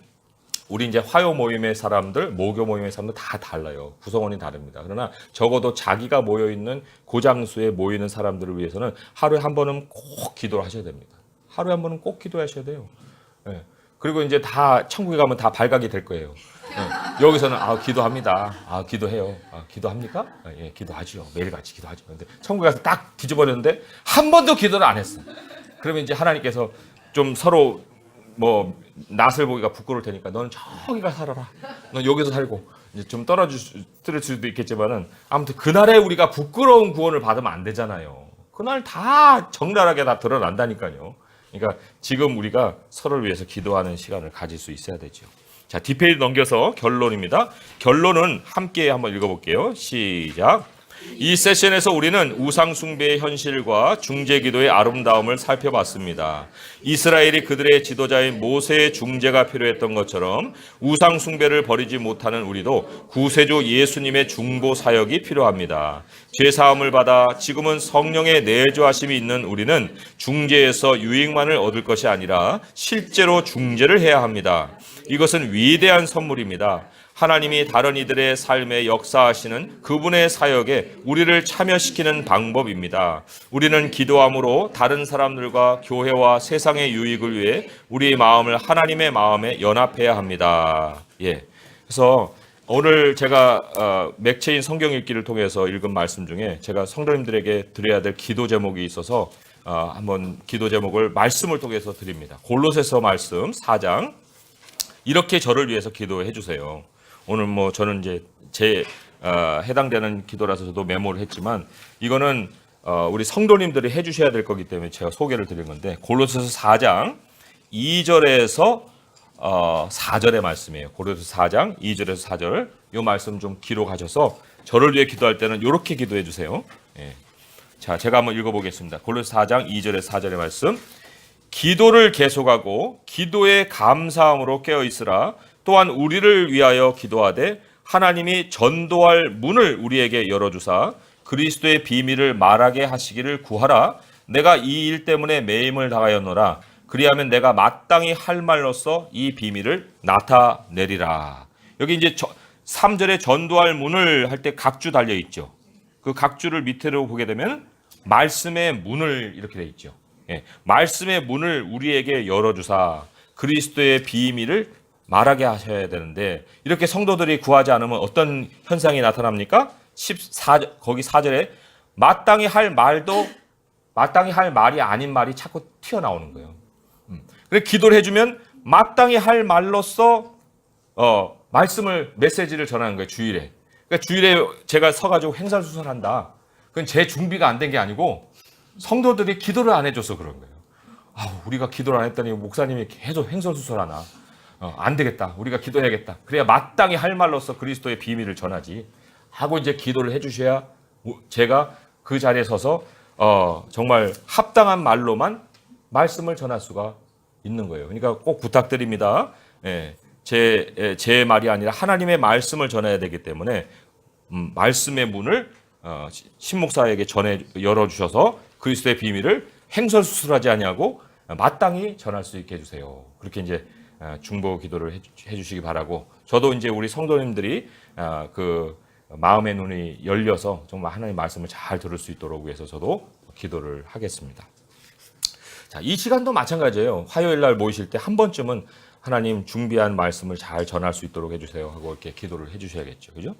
우리 이제 화요 모임의 사람들, 모교 모임의 사람들 다 달라요. 구성원이 다릅니다. 그러나 적어도 자기가 모여 있는 고장소에 모이는 사람들을 위해서는 하루에 한 번은 꼭 기도를 하셔야 됩니다. 하루에 한 번은 꼭 기도하셔야 돼요. 그리고 이제 다 천국에 가면 다 발각이 될 거예요. 여기서는 기도합니다. 기도해요. 기도합니까? 예, 기도하죠. 매일같이 기도하죠. 근데 천국에 가서 딱 뒤집어졌는데 한 번도 기도를 안 했어. 그러면 이제 하나님께서 좀 서로 뭐 낯을 보기가 부끄러울 테니까 너는 저기가 살아라. 넌 여기서 살고 이제 좀 떨어질 수도 있겠지만은 아무튼 그날에 우리가 부끄러운 구원을 받으면 안 되잖아요. 그날 다 적나라하게 다 드러난다니까요. 그러니까 지금 우리가 서로를 위해서 기도하는 시간을 가질 수 있어야 되죠. 자, 뒷페이지 넘겨서 결론입니다. 결론은 함께 한번 읽어볼게요. 시작. 이 세션에서 우리는 우상 숭배의 현실과 중재 기도의 아름다움을 살펴봤습니다. 이스라엘이 그들의 지도자인 모세의 중재가 필요했던 것처럼 우상 숭배를 버리지 못하는 우리도 구세주 예수님의 중보 사역이 필요합니다. 죄 사함을 받아 지금은 성령의 내주하심이 있는 우리는 중재에서 유익만을 얻을 것이 아니라 실제로 중재를 해야 합니다. 이것은 위대한 선물입니다. 하나님이 다른 이들의 삶에 역사하시는 그분의 사역에 우리를 참여시키는 방법입니다. 우리는 기도함으로 다른 사람들과 교회와 세상의 유익을 위해 우리의 마음을 하나님의 마음에 연합해야 합니다. 그래서 오늘 제가 맥체인 성경 읽기를 통해서 읽은 말씀 중에 제가 성도님들에게 드려야 될 기도 제목이 있어서 한번 기도 제목을 말씀을 통해서 드립니다. 골로새서 말씀 4장. 이렇게 저를 위해서 기도해 주세요. 오늘 뭐 저는 이제 제 해당되는 기도라서 저도 메모를 했지만 이거는 우리 성도님들이 해주셔야 될 거기 때문에 제가 소개를 드린 건데 골로새서 4장 2절에서 4절의 말씀이에요. 골로새서 4장 2절에서 4절 이 말씀 좀 기록하셔서 저를 위해 기도할 때는 이렇게 기도해 주세요. 예. 자, 제가 한번 읽어보겠습니다. 골로새서 4장 2절에서 4절의 말씀. 기도를 계속하고 기도에 감사함으로 깨어 있으라. 또한 우리를 위하여 기도하되 하나님이 전도할 문을 우리에게 열어주사 그리스도의 비밀을 말하게 하시기를 구하라. 내가 이 일 때문에 매임을 당하였노라. 그리하면 내가 마땅히 할 말로써 이 비밀을 나타내리라. 여기 이제 3절에 전도할 문을 할 때 각주 달려 있죠. 그 각주를 밑으로 보게 되면 말씀의 문을 이렇게 돼 있죠. 예, 말씀의 문을 우리에게 열어주사 그리스도의 비밀을 말하게 하셔야 되는데 이렇게 성도들이 구하지 않으면 어떤 현상이 나타납니까? 거기 4절에 마땅히 할 말이 아닌 말이 자꾸 튀어나오는 거예요. 그래서 기도를 해주면 마땅히 할 말로써 말씀을 메시지를 전하는 거예요. 주일에. 그러니까 주일에 제가 서가지고 횡설수설한다. 그건 제 준비가 안 된 게 아니고 성도들이 기도를 안 해줘서 그런 거예요. 우리가 기도를 안 했더니 목사님이 계속 횡설수설하나. 안 되겠다. 우리가 기도해야겠다. 그래야 마땅히 할 말로써 그리스도의 비밀을 전하지. 하고 이제 기도를 해주셔야 제가 그 자리에 서서 정말 합당한 말로만 말씀을 전할 수가 있는 거예요. 그러니까 꼭 부탁드립니다. 예, 제 말이 아니라 하나님의 말씀을 전해야 되기 때문에 말씀의 문을 신목사에게 열어주셔서 그리스도의 비밀을 횡설수설하지 아니하고 마땅히 전할 수 있게 해주세요. 그렇게 이제 중보 기도를 해주시기 바라고 저도 이제 우리 성도님들이 그 마음의 눈이 열려서 정말 하나님의 말씀을 잘 들을 수 있도록 위해서 저도 기도를 하겠습니다. 자, 이 시간도 마찬가지예요. 화요일 날 모이실 때 한 번쯤은 하나님 준비한 말씀을 잘 전할 수 있도록 해주세요 하고 이렇게 기도를 해주셔야겠죠. 그죠?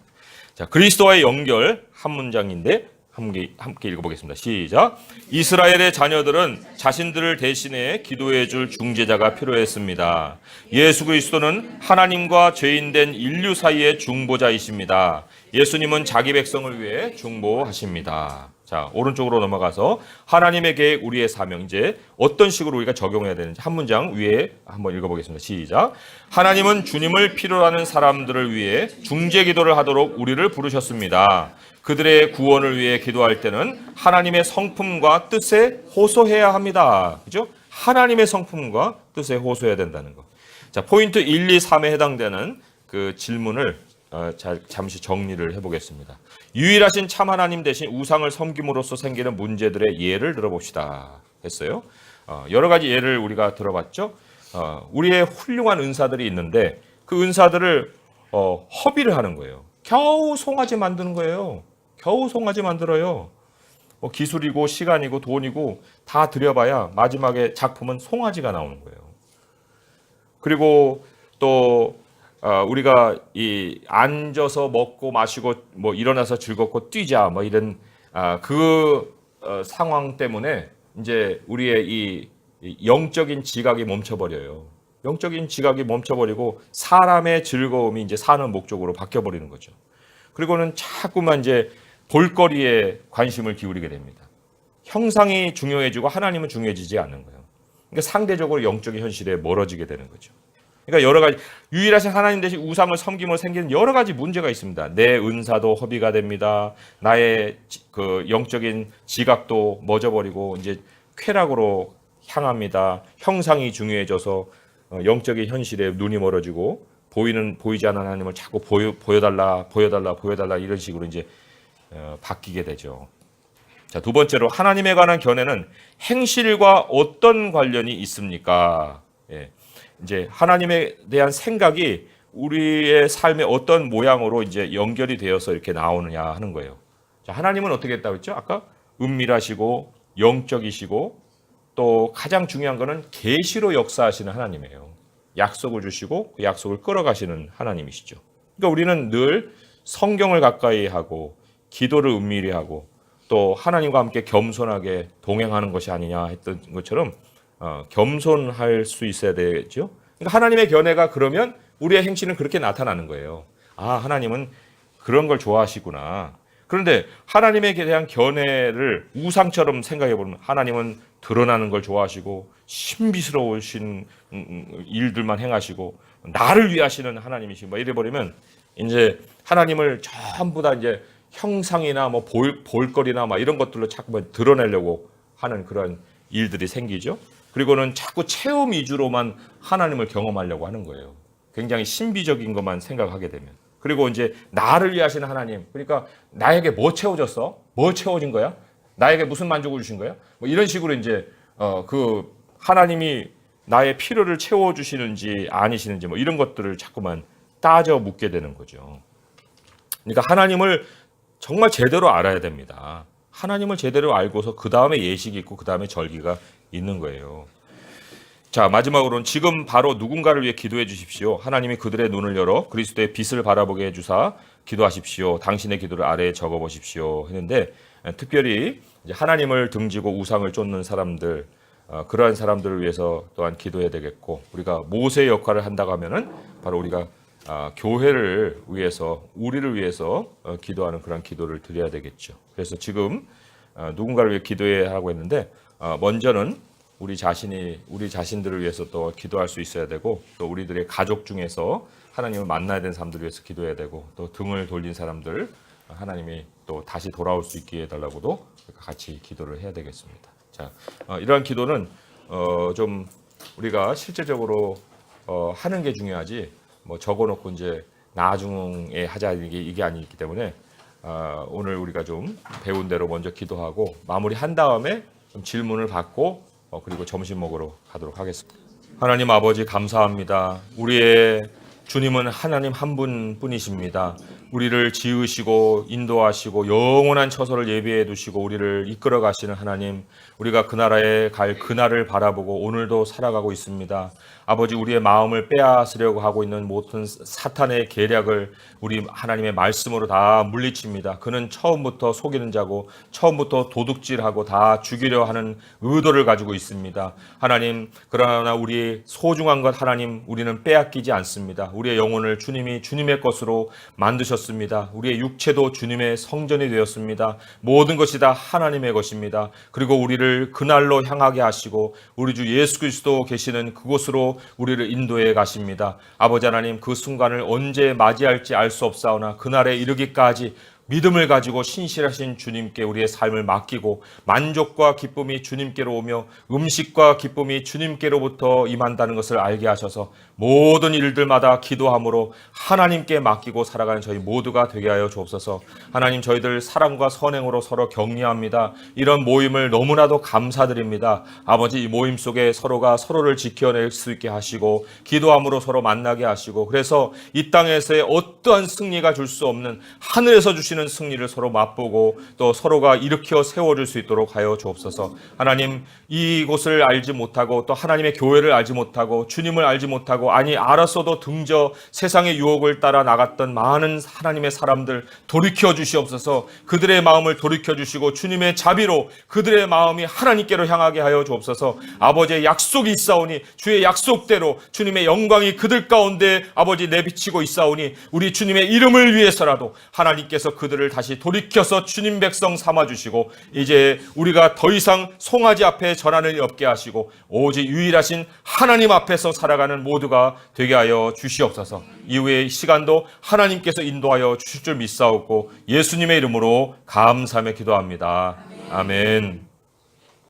자, 그리스도와의 연결 한 문장인데 함께 읽어보겠습니다. 시작. 이스라엘의 자녀들은 자신들을 대신해 기도해 줄 중재자가 필요했습니다. 예수 그리스도는 하나님과 죄인된 인류 사이의 중보자이십니다. 예수님은 자기 백성을 위해 중보하십니다. 자, 오른쪽으로 넘어가서 하나님의 계획, 우리의 사명. 이제 어떤 식으로 우리가 적용해야 되는지 한 문장 위에 한번 읽어보겠습니다. 시작. 하나님은 주님을 필요로 하는 사람들을 위해 중재 기도를 하도록 우리를 부르셨습니다. 그들의 구원을 위해 기도할 때는 하나님의 성품과 뜻에 호소해야 합니다. 그죠? 하나님의 성품과 뜻에 호소해야 된다는 거. 자, 포인트 1, 2, 3에 해당되는 그 질문을 잠시 정리를 해보겠습니다. 유일하신 참 하나님 대신 우상을 섬김으로써 생기는 문제들의 예를 들어봅시다 했어요. 여러 가지 예를 우리가 들어봤죠. 우리의 훌륭한 은사들이 있는데 그 은사들을 허비를 하는 거예요. 겨우 송아지 만드는 거예요. 겨우 송아지 만들어요. 기술이고 시간이고 돈이고 다 들여봐야 마지막에 작품은 송아지가 나오는 거예요. 그리고 또 우리가 이 앉아서 먹고 마시고 뭐 일어나서 즐겁고 뛰자 뭐 이런 상황 때문에 이제 우리의 이 영적인 지각이 멈춰버려요. 영적인 지각이 멈춰버리고 사람의 즐거움이 이제 사는 목적으로 바뀌어버리는 거죠. 그리고는 자꾸만 이제 볼거리에 관심을 기울이게 됩니다. 형상이 중요해지고 하나님은 중요해지지 않는 거예요. 그러니까 상대적으로 영적인 현실에 멀어지게 되는 거죠. 그러니까 여러 가지 유일하신 하나님 대신 우상을 섬김으로 생기는 여러 가지 문제가 있습니다. 내 은사도 허비가 됩니다. 나의 그 영적인 지각도 멎어버리고 이제 쾌락으로 향합니다. 형상이 중요해져서 영적인 현실에 눈이 멀어지고 보이지 않는 하나님을 자꾸 보여달라 이런 식으로 이제 바뀌게 되죠. 자, 두 번째로 하나님에 관한 견해는 행실과 어떤 관련이 있습니까? 예. 이제 하나님에 대한 생각이 우리의 삶의 어떤 모양으로 이제 연결이 되어서 이렇게 나오느냐 하는 거예요. 자, 하나님은 어떻게 했다고 했죠? 아까 은밀하시고 영적이시고 또 가장 중요한 거는 계시로 역사하시는 하나님이에요. 약속을 주시고 그 약속을 끌어가시는 하나님이시죠. 그러니까 우리는 늘 성경을 가까이 하고 기도를 은밀히 하고 또 하나님과 함께 겸손하게 동행하는 것이 아니냐 했던 것처럼 겸손할 수 있어야 되죠. 그러니까 하나님의 견해가 그러면 우리의 행실은 그렇게 나타나는 거예요. 아, 하나님은 그런 걸 좋아하시구나. 그런데 하나님에 대한 견해를 우상처럼 생각해 보면 하나님은 드러나는 걸 좋아하시고 신비스러우신 일들만 행하시고 나를 위하시는 하나님이시고 뭐 이래 버리면 이제 하나님을 전부 다 이제 형상이나 뭐 볼거리나 막 이런 것들로 자꾸 드러내려고 하는 그런 일들이 생기죠. 그리고는 자꾸 체험 위주로만 하나님을 경험하려고 하는 거예요. 굉장히 신비적인 것만 생각하게 되면. 그리고 이제 나를 위하시는 하나님. 그러니까 나에게 뭐 채워졌어? 뭐 채워진 거야? 나에게 무슨 만족을 주신 거야? 뭐 이런 식으로 이제 그 하나님이 나의 필요를 채워주시는지 아니시는지 뭐 이런 것들을 자꾸만 따져 묻게 되는 거죠. 그러니까 하나님을 정말 제대로 알아야 됩니다. 하나님을 제대로 알고서 그 다음에 예식이 있고 그 다음에 절기가 있는 거예요. 자, 마지막으로는 지금 바로 누군가를 위해 기도해 주십시오. 하나님이 그들의 눈을 열어 그리스도의 빛을 바라보게 해주사 기도하십시오. 당신의 기도를 아래에 적어보십시오. 했는데 특별히 이제 하나님을 등지고 우상을 쫓는 사람들, 그러한 사람들을 위해서 또한 기도해야 되겠고, 우리가 모세의 역할을 한다고 하면은 바로 우리가 교회를 위해서, 우리를 위해서 기도하는 그런 기도를 드려야 되겠죠. 그래서 지금 누군가를 위해 기도해야 하고 있는데 먼저는 우리 자신들을 위해서 또 기도할 수 있어야 되고, 또 우리들의 가족 중에서 하나님을 만나야 되는 사람들을 위해서 기도해야 되고, 또 등을 돌린 사람들 하나님이 또 다시 돌아올 수 있게 해달라고도 같이 기도를 해야 되겠습니다. 자, 이러한 기도는 좀 우리가 실제적으로 하는 게 중요하지, 뭐 적어놓고 이제 나중에 하자 이게 아니기 때문에 오늘 우리가 좀 배운 대로 먼저 기도하고 마무리한 다음에 좀 질문을 받고 그리고 점심 먹으러 가도록 하겠습니다. 하나님 아버지 감사합니다. 우리의 주님은 하나님 한 분뿐이십니다. 우리를 지으시고 인도하시고 영원한 처소를 예비해 두시고 우리를 이끌어 가시는 하나님, 우리가 그 나라에 갈 그날을 바라보고 오늘도 살아가고 있습니다. 아버지, 우리의 마음을 빼앗으려고 하고 있는 모든 사탄의 계략을 우리 하나님의 말씀으로 다 물리칩니다. 그는 처음부터 속이는 자고 처음부터 도둑질하고 다 죽이려 하는 의도를 가지고 있습니다. 하나님, 그러나 우리의 소중한 것 하나님, 우리는 빼앗기지 않습니다. 우리의 영혼을 주님이 주님의 것으로 만드셨습니다. 우리의 육체도 주님의 성전이 되었습니다. 모든 것이 다 하나님의 것입니다. 그리고 우리를 그날로 향하게 하시고 우리 주 예수 그리스도 계시는 그곳으로 우리를 인도해 가십니다. 아버지 하나님, 그 순간을 언제 맞이할지 알 수 없사오나 그날에 이르기까지 믿음을 가지고 신실하신 주님께 우리의 삶을 맡기고 만족과 기쁨이 주님께로 오며 음식과 기쁨이 주님께로부터 임한다는 것을 알게 하셔서 모든 일들마다 기도함으로 하나님께 맡기고 살아가는 저희 모두가 되게 하여 주옵소서. 하나님, 저희들 사랑과 선행으로 서로 격려합니다. 이런 모임을 너무나도 감사드립니다. 아버지, 이 모임 속에 서로가 서로를 지켜낼 수 있게 하시고 기도함으로 서로 만나게 하시고, 그래서 이 땅에서의 어떠한 승리가 줄 수 없는 하늘에서 주시는 승리를 서로 맛보고 또 서로가 일으켜 세워줄 수 있도록 하여 주옵소서. 하나님, 이곳을 알지 못하고 또 하나님의 교회를 알지 못하고 주님을 알지 못하고, 아니 알았어도 등져 세상의 유혹을 따라 나갔던 많은 하나님의 사람들 돌이켜 주시옵소서. 그들의 마음을 돌이켜 주시고 주님의 자비로 그들의 마음이 하나님께로 향하게 하여 주옵소서. 아버지의 약속이 있사오니 주의 약속대로 주님의 영광이 그들 가운데 아버지 내비치고 있사오니 우리 주님의 이름을 위해서라도 하나님께서 그들을 다시 돌이켜서 주님 백성 삼아주시고 이제 우리가 더 이상 송아지 앞에 전하는 일 없게 하시고 오직 유일하신 하나님 앞에서 살아가는 모두가 되게 하여 주시옵소서. 이후의 시간도 하나님께서 인도하여 주실 줄 믿사옵고 예수님의 이름으로 감사하며 기도합니다. 아멘.